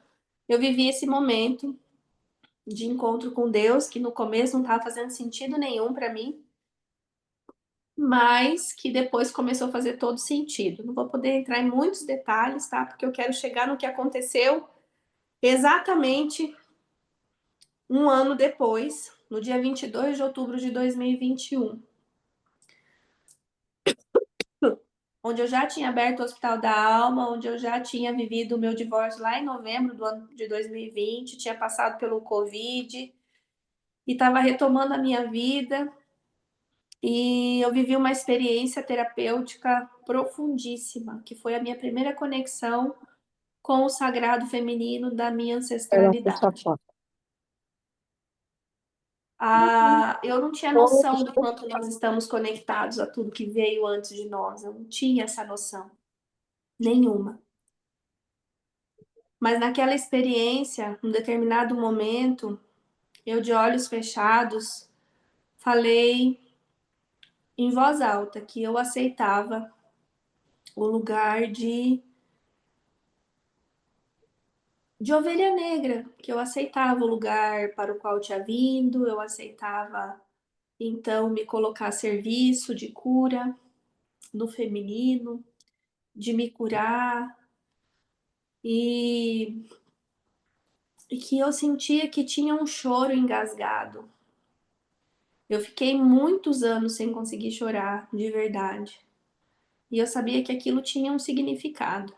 eu vivi esse momento de encontro com Deus, que no começo não estava fazendo sentido nenhum para mim, mas que depois começou a fazer todo sentido. Não vou poder entrar em muitos detalhes, tá? Porque eu quero chegar no que aconteceu exatamente um ano depois, no dia 22 de outubro de 2021, onde eu já tinha aberto o Hospital da Alma, onde eu já tinha vivido o meu divórcio lá em novembro do ano de 2020, tinha passado pelo Covid e estava retomando a minha vida. E eu vivi uma experiência terapêutica profundíssima, que foi a minha primeira conexão com o sagrado feminino da minha ancestralidade. Eu não tinha noção do quanto nós estamos conectados a tudo que veio antes de nós. Eu não tinha essa noção nenhuma. Mas naquela experiência, num determinado momento, eu de olhos fechados, falei em voz alta que eu aceitava o lugar de de ovelha negra, que eu aceitava o lugar para o qual eu tinha vindo, eu aceitava então me colocar a serviço de cura no feminino, de me curar e, e que eu sentia que tinha um choro engasgado. Eu fiquei muitos anos sem conseguir chorar de verdade. E eu sabia que aquilo tinha um significado.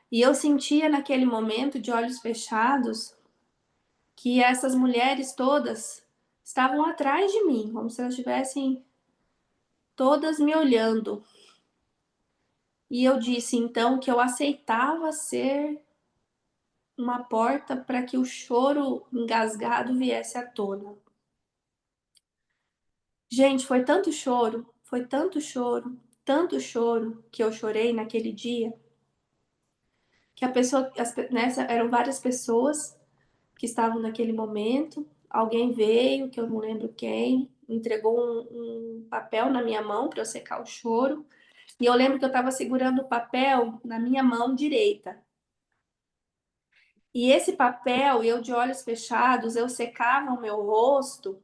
E eu sentia naquele momento, de olhos fechados, que essas mulheres todas estavam atrás de mim, como se elas estivessem todas me olhando. E eu disse então que eu aceitava ser uma porta para que o choro engasgado viesse à tona. Gente, foi tanto choro que eu chorei naquele dia, que a pessoa, eram várias pessoas que estavam naquele momento. Alguém veio, que eu não lembro quem, entregou um papel na minha mão para eu secar o choro. E eu lembro que eu estava segurando o papel na minha mão direita. E esse papel, eu de olhos fechados, eu secava o meu rosto,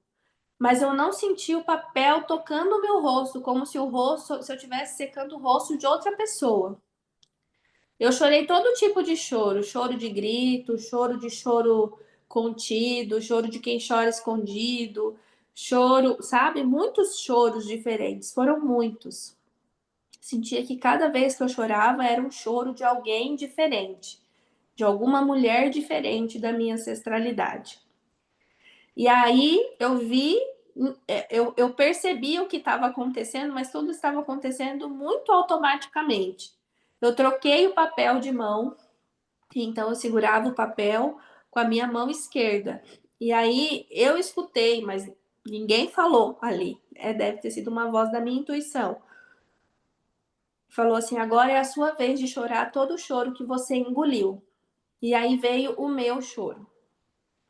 mas eu não sentia o papel tocando o meu rosto, como se se eu estivesse secando o rosto de outra pessoa. Eu chorei todo tipo de choro, choro de grito, choro contido, choro de quem chora escondido, choro, sabe? Muitos choros diferentes, foram muitos. Sentia que cada vez que eu chorava era um choro de alguém diferente, de alguma mulher diferente da minha ancestralidade. E aí eu vi, eu percebi o que estava acontecendo, mas tudo estava acontecendo muito automaticamente. Eu troquei o papel de mão, então eu segurava o papel com a minha mão esquerda. E aí eu escutei, mas ninguém falou ali. Deve ter sido uma voz da minha intuição. Falou assim: agora é a sua vez de chorar todo o choro que você engoliu. E aí veio o meu choro.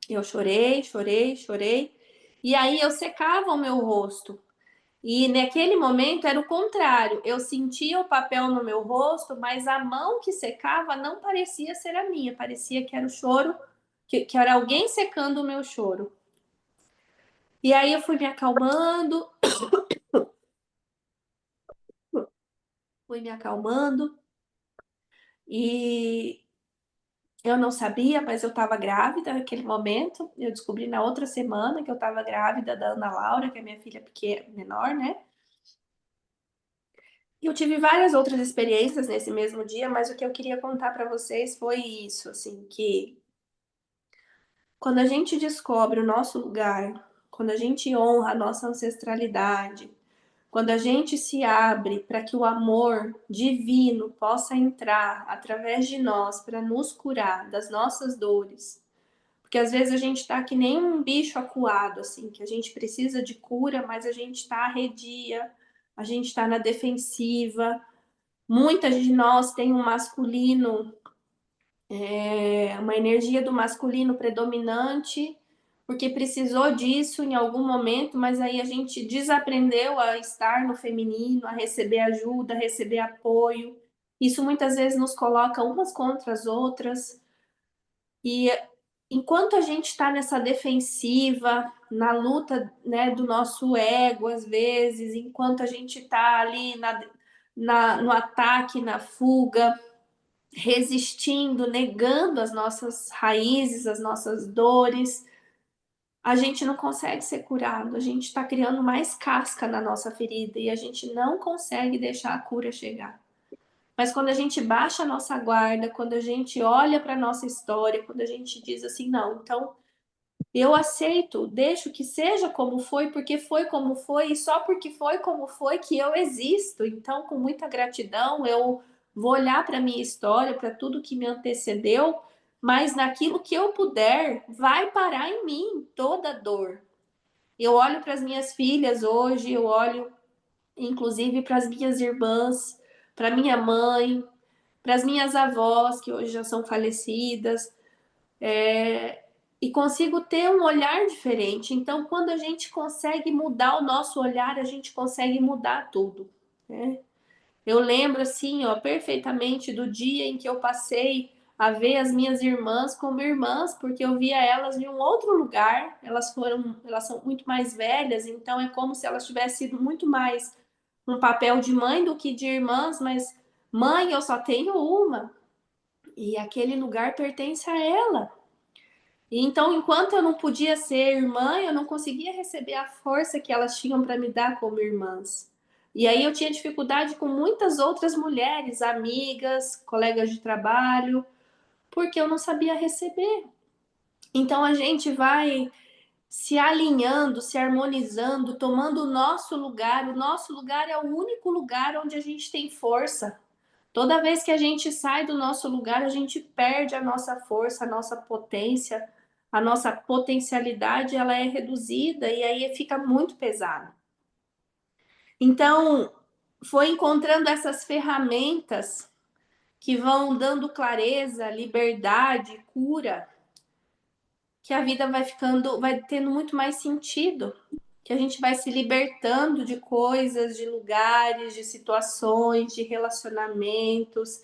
Eu chorei, chorei, chorei. E aí eu secava o meu rosto. E naquele momento era o contrário. Eu sentia o papel no meu rosto, mas a mão que secava não parecia ser a minha. Parecia que era o choro, que era alguém secando o meu choro. E aí eu fui me acalmando. E eu não sabia, mas eu estava grávida naquele momento. Eu descobri na outra semana que eu estava grávida da Ana Laura, que é minha filha pequena, menor, né? E eu tive várias outras experiências nesse mesmo dia, mas o que eu queria contar para vocês foi isso, assim, que quando a gente descobre o nosso lugar, quando a gente honra a nossa ancestralidade, quando a gente se abre para que o amor divino possa entrar através de nós para nos curar das nossas dores, porque às vezes a gente está que nem um bicho acuado, assim, que a gente precisa de cura, mas a gente está arredia, a gente está na defensiva. Muitas de nós têm um masculino, uma energia do masculino predominante, porque precisou disso em algum momento, mas aí a gente desaprendeu a estar no feminino, a receber ajuda, a receber apoio. Isso muitas vezes nos coloca umas contra as outras. E enquanto a gente está nessa defensiva, na luta, né, do nosso ego, às vezes, enquanto a gente está ali no ataque, na fuga, resistindo, negando as nossas raízes, as nossas dores, a gente não consegue ser curado, a gente está criando mais casca na nossa ferida e a gente não consegue deixar a cura chegar. Mas quando a gente baixa a nossa guarda, quando a gente olha para a nossa história, quando a gente diz assim, não, então eu aceito, deixo que seja como foi como foi, e só porque foi como foi que eu existo. Então, com muita gratidão, eu vou olhar para a minha história, para tudo que me antecedeu, mas naquilo que eu puder, vai parar em mim toda dor. Eu olho para as minhas filhas hoje, eu olho inclusive para as minhas irmãs, para minha mãe, para as minhas avós, que hoje já são falecidas, e consigo ter um olhar diferente. Então, quando a gente consegue mudar o nosso olhar, a gente consegue mudar tudo, né? Eu lembro assim, ó, perfeitamente do dia em que eu passei a ver as minhas irmãs como irmãs, porque eu via elas em um outro lugar. Elas são muito mais velhas, então é como se elas tivessem sido muito mais um papel de mãe do que de irmãs, mas mãe eu só tenho uma e aquele lugar pertence a ela. E então, enquanto eu não podia ser irmã, eu não conseguia receber a força que elas tinham para me dar como irmãs. E aí eu tinha dificuldade com muitas outras mulheres, amigas, colegas de trabalho, porque eu não sabia receber. Então a gente vai se alinhando, se harmonizando, tomando o nosso lugar. O nosso lugar é o único lugar onde a gente tem força. Toda vez que a gente sai do nosso lugar, a gente perde a nossa força, a nossa potência, a nossa potencialidade, ela é reduzida e aí fica muito pesado. Então, foi encontrando essas ferramentas que vão dando clareza, liberdade, cura, que a vida vai ficando, vai tendo muito mais sentido, que a gente vai se libertando de coisas, de lugares, de situações, de relacionamentos,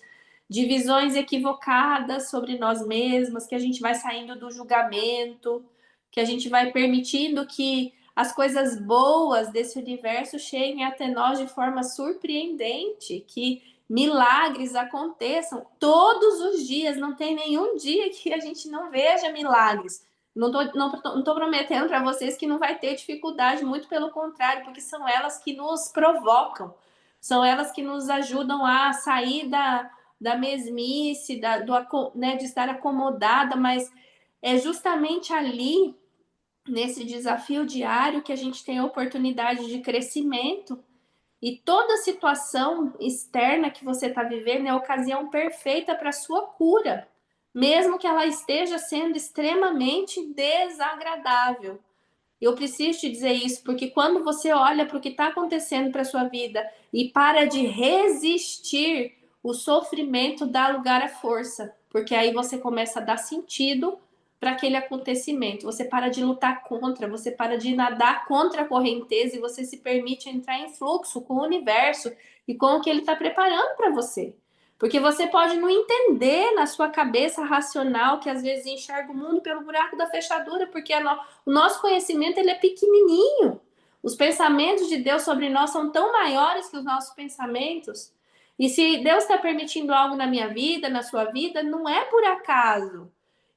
de visões equivocadas sobre nós mesmas, que a gente vai saindo do julgamento, que a gente vai permitindo que as coisas boas desse universo cheguem até nós de forma surpreendente, que milagres aconteçam todos os dias, não tem nenhum dia que a gente não veja milagres. Não tô prometendo para vocês que não vai ter dificuldade, muito pelo contrário, porque são elas que nos provocam, são elas que nos ajudam a sair da mesmice, né, de estar acomodada, mas é justamente ali, nesse desafio diário, que a gente tem a oportunidade de crescimento. E toda situação externa que você está vivendo é a ocasião perfeita para a sua cura, mesmo que ela esteja sendo extremamente desagradável. Eu preciso te dizer isso, porque quando você olha para o que está acontecendo para a sua vida e para de resistir, o sofrimento dá lugar à força, porque aí você começa a dar sentido para aquele acontecimento. Você para de lutar contra, você para de nadar contra a correnteza e você se permite entrar em fluxo com o universo e com o que ele está preparando para você. Porque você pode não entender na sua cabeça racional, que às vezes enxerga o mundo pelo buraco da fechadura, porque o nosso conhecimento ele é pequenininho. Os pensamentos de Deus sobre nós são tão maiores que os nossos pensamentos. E se Deus está permitindo algo na minha vida, na sua vida, não é por acaso.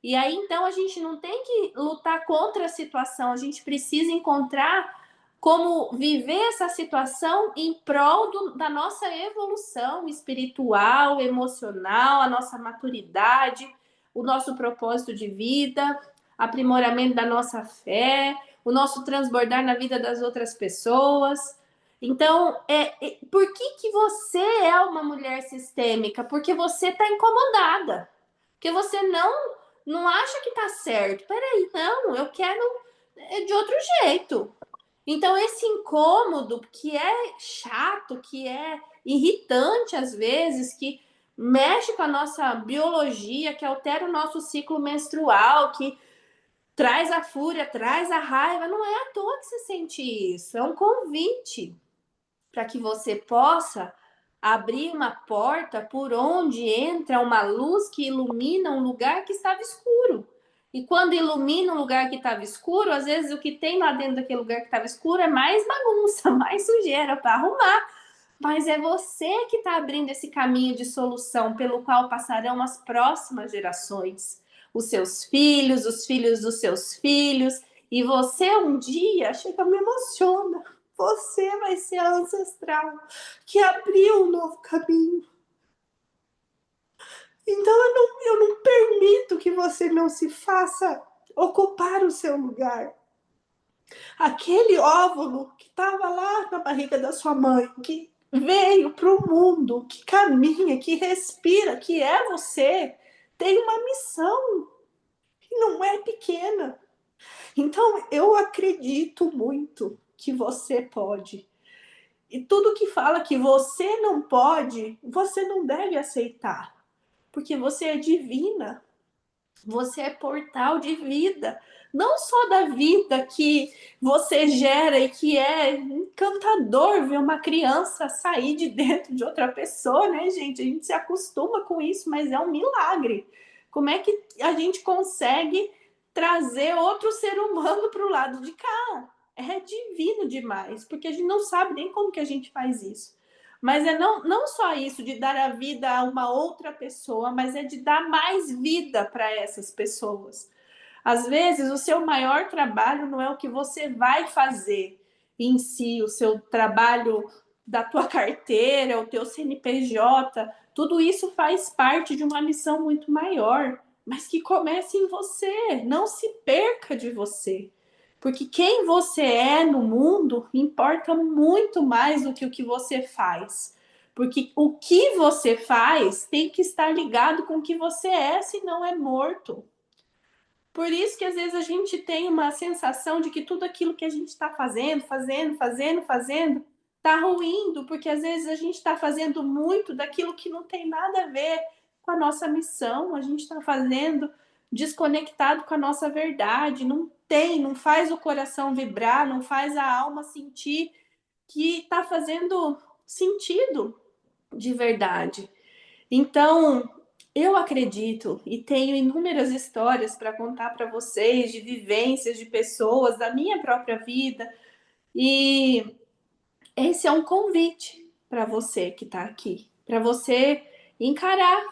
E aí, então, a gente não tem que lutar contra a situação, a gente precisa encontrar como viver essa situação em prol da nossa evolução espiritual, emocional, a nossa maturidade, o nosso propósito de vida, aprimoramento da nossa fé, o nosso transbordar na vida das outras pessoas. Então, por que você é uma mulher sistêmica? Porque você está incomodada. Porque você não acha que está certo. Peraí, não, eu quero de outro jeito. Então, esse incômodo que é chato, que é irritante às vezes, que mexe com a nossa biologia, que altera o nosso ciclo menstrual, que traz a fúria, traz a raiva, não é à toa que você sente isso. É um convite para que você possa abrir uma porta por onde entra uma luz que ilumina um lugar que estava escuro. E quando ilumina um lugar que estava escuro, às vezes o que tem lá dentro daquele lugar que estava escuro é mais bagunça, mais sujeira para arrumar. Mas é você que está abrindo esse caminho de solução pelo qual passarão as próximas gerações. Os seus filhos, os filhos dos seus filhos. E você um dia, chega, me emociona. Você vai ser a ancestral que abriu um novo caminho. Então eu não permito que você não se faça ocupar o seu lugar. Aquele óvulo que estava lá na barriga da sua mãe, que veio para o mundo, que caminha, que respira, que é você, tem uma missão e não é pequena. Então eu acredito muito que você pode. E tudo que fala que você não pode, você não deve aceitar. Porque você é divina. Você é portal de vida. Não só da vida que você gera e que é encantador ver uma criança sair de dentro de outra pessoa, né, gente? A gente se acostuma com isso, mas é um milagre. Como é que a gente consegue trazer outro ser humano para o lado de cá? É divino demais, porque a gente não sabe nem como que a gente faz isso. Mas é não só isso de dar a vida a uma outra pessoa, mas é de dar mais vida para essas pessoas. Às vezes, o seu maior trabalho não é o que você vai fazer em si, o seu trabalho da tua carteira, o teu CNPJ, tudo isso faz parte de uma missão muito maior, mas que comece em você, não se perca de você. Porque quem você é no mundo importa muito mais do que o que você faz. Porque o que você faz tem que estar ligado com o que você é, senão é morto. Por isso que às vezes a gente tem uma sensação de que tudo aquilo que a gente está fazendo, está ruindo, porque às vezes a gente está fazendo muito daquilo que não tem nada a ver com a nossa missão, a gente está fazendo desconectado com a nossa verdade, não faz o coração vibrar, não faz a alma sentir que está fazendo sentido de verdade. Então, eu acredito e tenho inúmeras histórias para contar para vocês de vivências de pessoas da minha própria vida, e esse é um convite para você que está aqui, para você encarar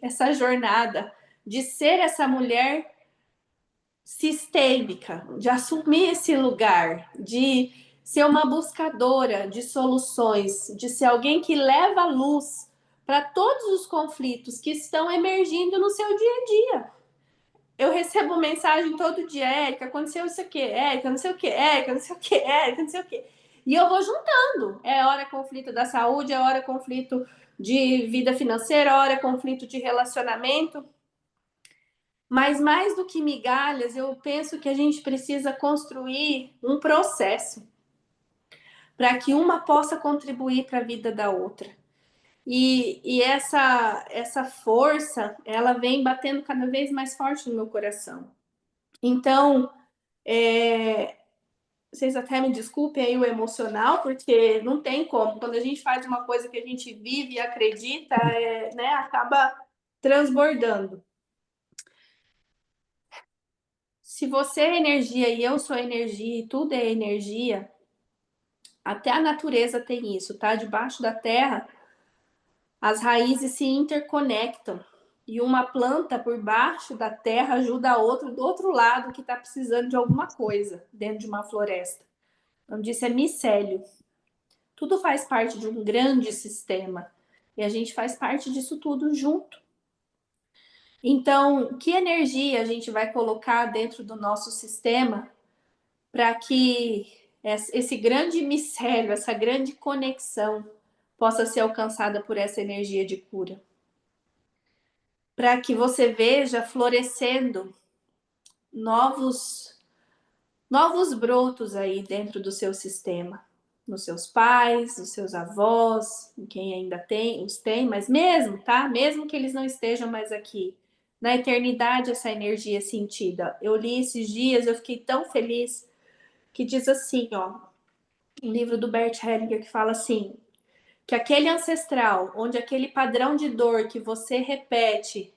essa jornada de ser essa mulher sistêmica, de assumir esse lugar, de ser uma buscadora de soluções, de ser alguém que leva luz para todos os conflitos que estão emergindo no seu dia a dia. Eu recebo mensagem todo dia: Érica, aconteceu isso aqui, Érica, não sei o que, Érica, não sei o que, Érica, não sei o que. E eu vou juntando. É hora conflito da saúde, é hora conflito de vida financeira, é hora conflito de relacionamento. Mas mais do que migalhas, eu penso que a gente precisa construir um processo para que uma possa contribuir para a vida da outra. E essa força, ela vem batendo cada vez mais forte no meu coração. Então, vocês até me desculpem aí o emocional, porque não tem como. Quando a gente faz uma coisa que a gente vive e acredita, né, acaba transbordando. Se você é energia e eu sou energia e tudo é energia, até a natureza tem isso, tá? Debaixo da terra, as raízes se interconectam. E uma planta por baixo da terra ajuda a outra do outro lado que está precisando de alguma coisa dentro de uma floresta. Então, isso é micélio. Tudo faz parte de um grande sistema. E a gente faz parte disso tudo junto. Então, que energia a gente vai colocar dentro do nosso sistema para que esse grande micélio, essa grande conexão possa ser alcançada por essa energia de cura? Para que você veja florescendo novos brotos aí dentro do seu sistema, nos seus pais, nos seus avós, em quem ainda os tem, mas mesmo, tá? Mesmo que eles não estejam mais aqui, na eternidade essa energia é sentida. Eu li esses dias, eu fiquei tão feliz, que diz assim, ó, um livro do Bert Hellinger que fala assim, que aquele ancestral, onde aquele padrão de dor que você repete,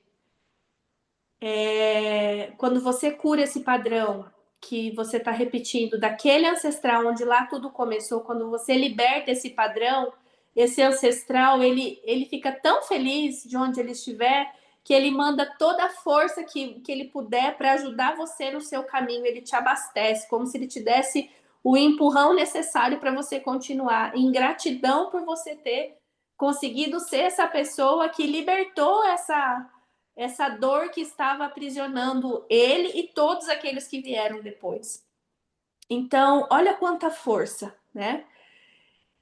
quando você cura esse padrão que você está repetindo daquele ancestral onde lá tudo começou, quando você liberta esse padrão, esse ancestral, ele fica tão feliz de onde ele estiver, que ele manda toda a força que ele puder para ajudar você no seu caminho, ele te abastece, como se ele te desse o empurrão necessário para você continuar, em gratidão por você ter conseguido ser essa pessoa que libertou essa dor que estava aprisionando ele e todos aqueles que vieram depois. Então, olha quanta força, né?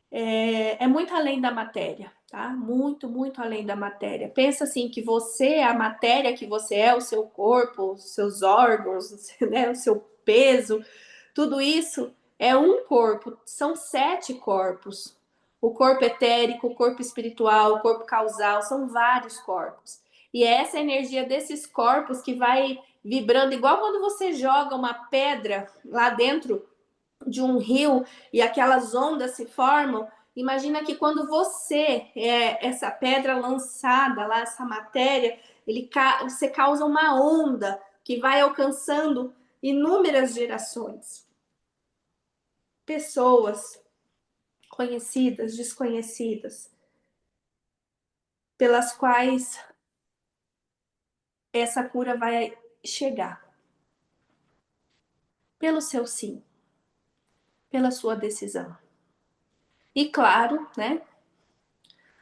É muito além da matéria, tá? Muito, muito além da matéria. Pensa assim que você, a matéria que você é, o seu corpo, os seus órgãos, né, o seu peso, tudo isso é um corpo, são 7 corpos. O corpo etérico, o corpo espiritual, o corpo causal, são vários corpos. E é essa energia desses corpos que vai vibrando, igual quando você joga uma pedra lá dentro de um rio e aquelas ondas se formam. Imagina que quando você é essa pedra lançada lá, essa matéria, Você causa uma onda que vai alcançando inúmeras gerações. Pessoas conhecidas, desconhecidas, pelas quais essa cura vai chegar. Pelo seu sim, pela sua decisão. E claro, né,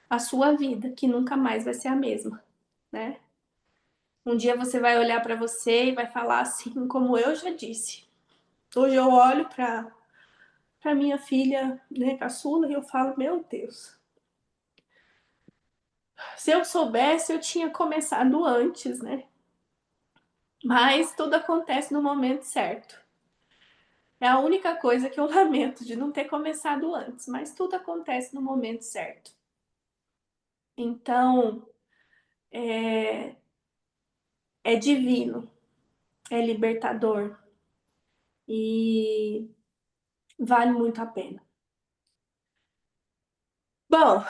a sua vida, que nunca mais vai ser a mesma, né? Um dia você vai olhar para você e vai falar assim, como eu já disse. Hoje eu olho para minha filha, né, caçula, e eu falo, meu Deus, se eu soubesse, eu tinha começado antes, né? Mas tudo acontece no momento certo. É a única coisa que eu lamento de não ter começado antes, mas tudo acontece no momento certo. Então, é divino, é libertador e vale muito a pena. Bom, o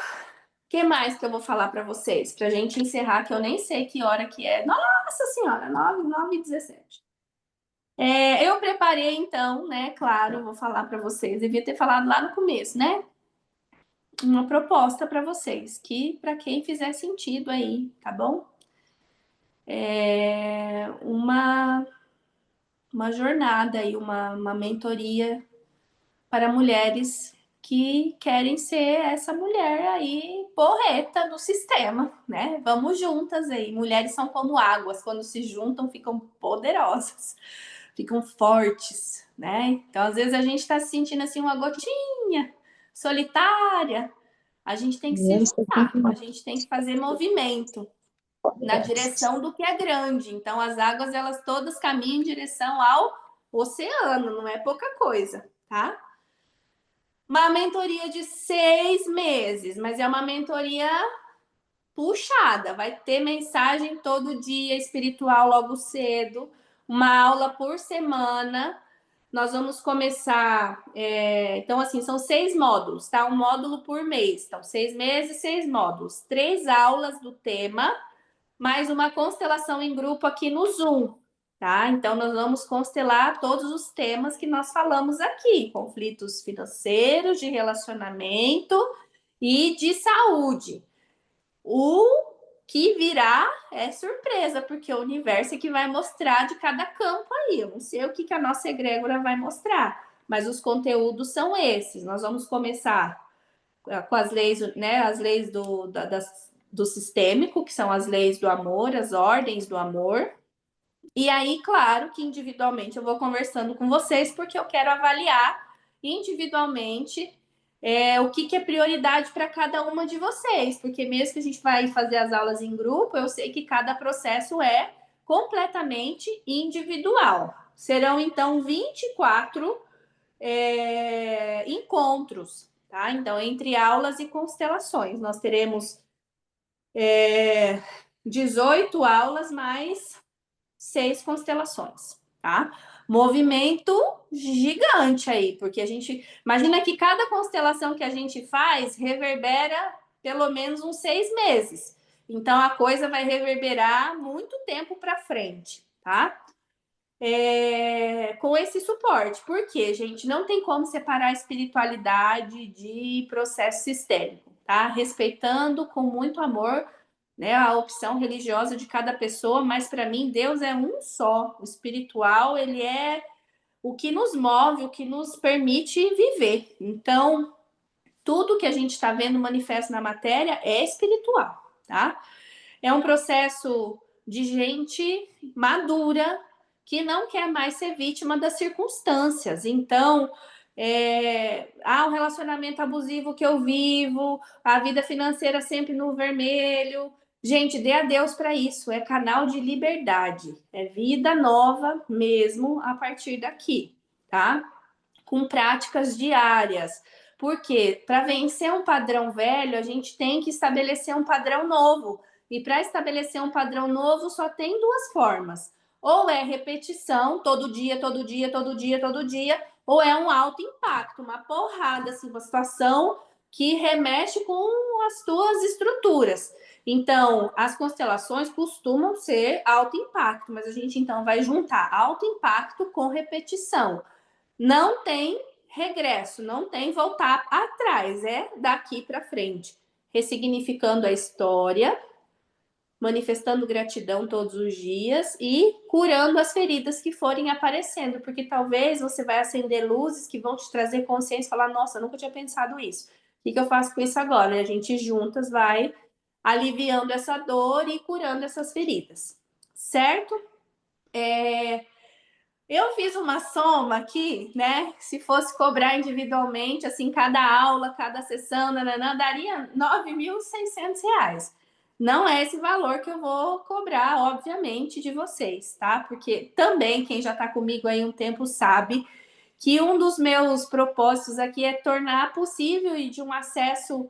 que mais que eu vou falar para vocês? Para a gente encerrar, que eu nem sei que hora que é. Nossa Senhora, 9h17. Eu preparei, então, né? Claro, vou falar para vocês. Devia ter falado lá no começo, né? Uma proposta para vocês, que para quem fizer sentido aí, tá bom? Uma jornada e uma mentoria para mulheres que querem ser essa mulher aí porreta no sistema, né? Vamos juntas aí. Mulheres são como águas, quando se juntam ficam poderosas, ficam fortes, né? Então, às vezes a gente está se sentindo assim uma gotinha solitária. A gente tem que se
Essa
juntar, a gente tem que fazer movimento na direção do que é grande. Então, as águas, elas todas caminham em direção ao oceano, não é pouca coisa, tá? Uma mentoria de 6 meses, mas é uma mentoria puxada. Vai ter mensagem todo dia espiritual logo cedo, uma aula por semana. Nós vamos começar. Então, assim, são 6 módulos, tá? Um módulo por mês. Então, 6 meses, 6 módulos. 3 aulas do tema, mais uma constelação em grupo aqui no Zoom, tá? Então, nós vamos constelar todos os temas que nós falamos aqui: conflitos financeiros, de relacionamento e de saúde. O que virá é surpresa, porque o universo é que vai mostrar de cada campo aí. Eu não sei o que a nossa egrégora vai mostrar, mas os conteúdos são esses. Nós vamos começar com as leis, né? As leis do sistêmico, que são as leis do amor, as ordens do amor. E aí, claro que individualmente eu vou conversando com vocês, porque eu quero avaliar individualmente o que é prioridade para cada uma de vocês, porque mesmo que a gente vai fazer as aulas em grupo, eu sei que cada processo é completamente individual. Serão então 24 encontros, tá? Então, entre aulas e constelações, nós teremos 18 aulas mais 6 constelações, tá? Movimento gigante aí, porque a gente imagina que cada constelação que a gente faz reverbera pelo menos uns 6 meses. Então a coisa vai reverberar muito tempo para frente, tá? Com esse suporte, porque, gente, não tem como separar a espiritualidade de processo sistêmico, tá? Respeitando com muito amor, né, a opção religiosa de cada pessoa, mas para mim Deus é um só. O espiritual, ele é o que nos move, o que nos permite viver. Então, tudo que a gente está vendo manifesto na matéria é espiritual, tá? É um processo de gente madura que não quer mais ser vítima das circunstâncias. Então, o relacionamento abusivo que eu vivo, a vida financeira sempre no vermelho. Gente, dê adeus para isso. É canal de liberdade. É vida nova mesmo a partir daqui, tá? Com práticas diárias. Porque para vencer um padrão velho, a gente tem que estabelecer um padrão novo. E para estabelecer um padrão novo, só tem 2 formas. Ou é repetição, todo dia, todo dia, todo dia, todo dia, ou é um alto impacto, uma porrada, assim, uma situação que remexe com as tuas estruturas. Então, as constelações costumam ser alto impacto, mas a gente então vai juntar alto impacto com repetição. Não tem regresso, não tem voltar atrás, é daqui para frente, ressignificando a história, manifestando gratidão todos os dias e curando as feridas que forem aparecendo, porque talvez você vai acender luzes que vão te trazer consciência e falar, nossa, eu nunca tinha pensado isso. O que eu faço com isso agora? E a gente juntas vai aliviando essa dor e curando essas feridas, certo? Eu fiz uma soma aqui, né? Se fosse cobrar individualmente, assim, cada aula, cada sessão, nananã, daria R$ 9.600. Não é esse valor que eu vou cobrar, obviamente, de vocês, tá? Porque também quem já está comigo aí um tempo sabe que um dos meus propósitos aqui é tornar possível e de um acesso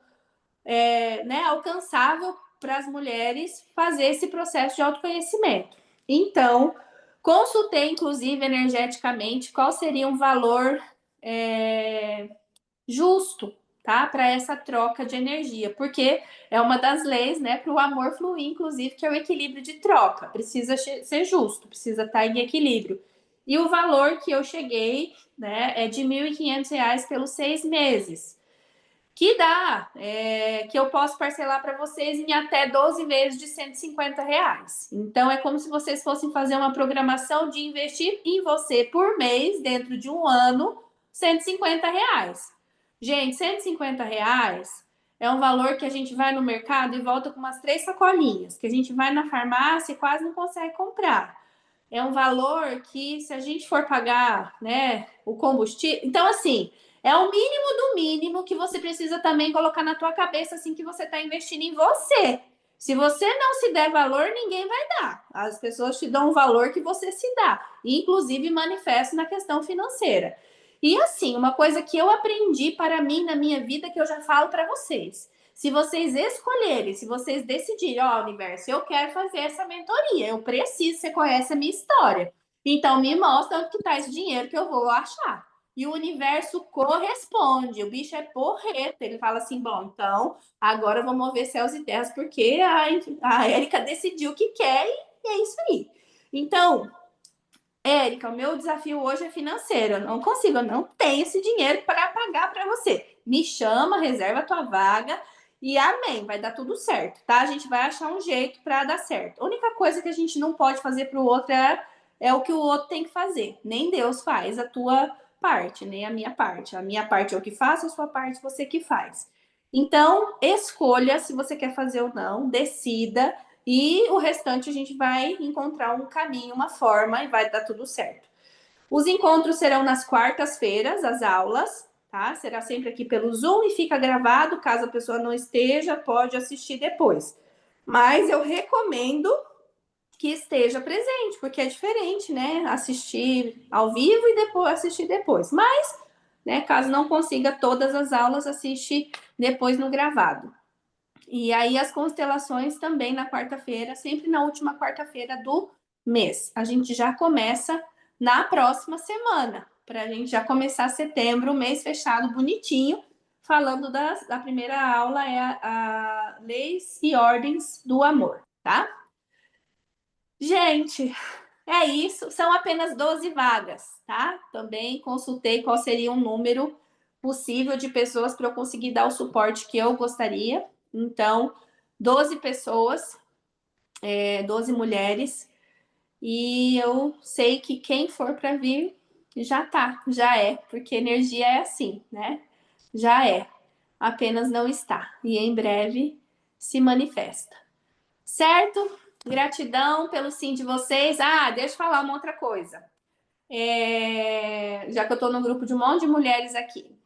né, alcançável para as mulheres fazer esse processo de autoconhecimento. Então, consultei, inclusive, energeticamente, qual seria um valor justo, tá? Para essa troca de energia, porque é uma das leis, né, para o amor fluir, inclusive, que é o equilíbrio de troca. Precisa ser justo, precisa estar em equilíbrio. E o valor que eu cheguei, né, é de R$ 1.500 pelos 6 meses. Que dá, que eu posso parcelar para vocês em até 12 vezes de R$ 150. Então, é como se vocês fossem fazer uma programação de investir em você por mês, dentro de um ano, R$ 150. Gente, R$ 150 é um valor que a gente vai no mercado e volta com umas 3 sacolinhas, que a gente vai na farmácia e quase não consegue comprar. É um valor que, se a gente for pagar, né, o combustível. Então, assim, é o mínimo do mínimo que você precisa também colocar na tua cabeça assim que você está investindo em você. Se você não se der valor, ninguém vai dar. As pessoas te dão um valor que você se dá, inclusive manifesta na questão financeira. E assim, uma coisa que eu aprendi para mim na minha vida que eu já falo para vocês. Se vocês escolherem, se vocês decidirem, ó, universo, eu quero fazer essa mentoria, eu preciso, você conhece a minha história. Então me mostra onde que tá esse dinheiro que eu vou achar. E o universo corresponde. O bicho é porreta. Ele fala assim: bom, então agora eu vou mover céus e terras, porque a Érica decidiu o que quer e é isso aí. Então, Érica, o meu desafio hoje é financeiro. Eu não consigo, eu não tenho esse dinheiro para pagar para você. Me chama, reserva a tua vaga e amém, vai dar tudo certo, tá? A gente vai achar um jeito para dar certo. A única coisa que a gente não pode fazer para o outro é o que o outro tem que fazer. Nem Deus faz a tua parte, nem a minha parte. A minha parte é o que faço, a sua parte você que faz. Então, escolha se você quer fazer ou não, decida e o restante a gente vai encontrar um caminho, uma forma e vai dar tudo certo. Os encontros serão nas quartas-feiras, as aulas, tá? Será sempre aqui pelo Zoom e fica gravado. Caso a pessoa não esteja, pode assistir depois. Mas eu recomendo que esteja presente, porque é diferente, né? Assistir ao vivo e depois assistir depois. Mas, né, caso não consiga todas as aulas, assiste depois no gravado. E aí as constelações também na quarta-feira, sempre na última quarta-feira do mês. A gente já começa na próxima semana, para a gente já começar setembro, o mês fechado bonitinho, falando da primeira aula, é a Leis e Ordens do Amor, tá? Gente, é isso. São apenas 12 vagas, tá? Também consultei qual seria um número possível de pessoas para eu conseguir dar o suporte que eu gostaria. Então, 12 pessoas, 12 mulheres, e eu sei que quem for para vir já tá, já é, porque energia é assim, né? Já é, apenas não está. E em breve se manifesta. Certo? Gratidão pelo sim de vocês. Ah, deixa eu falar uma outra coisa. Já que eu estou no grupo de um monte de mulheres aqui.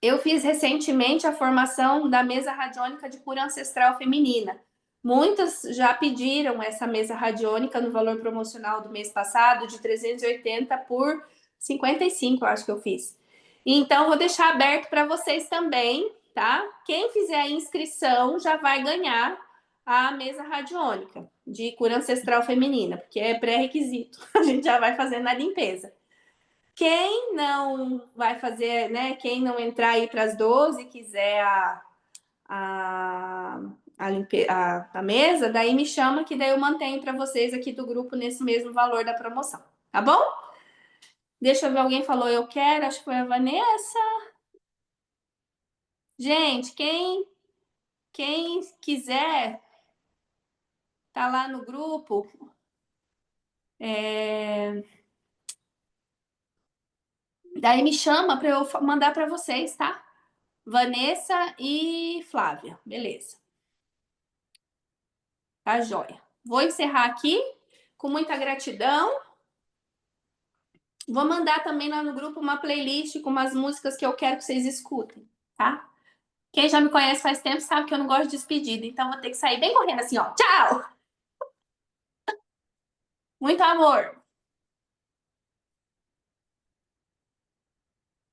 Eu fiz recentemente a formação da mesa radiônica de cura ancestral feminina. Muitas já pediram essa mesa radiônica no valor promocional do mês passado, de 380 por 55, eu acho que eu fiz. Então, vou deixar aberto para vocês também, tá? Quem fizer a inscrição já vai ganhar a mesa radiônica de cura ancestral feminina, porque é pré-requisito. A gente já vai fazendo a limpeza. Quem não vai fazer, né? Quem não entrar aí para as 12, quiser a a mesa, daí me chama que daí eu mantenho para vocês aqui do grupo nesse mesmo valor da promoção, tá bom? Deixa eu ver, alguém falou eu quero, acho que foi a Vanessa. Gente, quem quiser tá lá no grupo, daí me chama para eu mandar para vocês, tá? Vanessa e Flávia, beleza. Tá joia. Vou encerrar aqui com muita gratidão. Vou mandar também lá no grupo uma playlist com umas músicas que eu quero que vocês escutem, tá? Quem já me conhece faz tempo sabe que eu não gosto de despedida, então vou ter que sair bem correndo assim, ó. Tchau! Muito amor!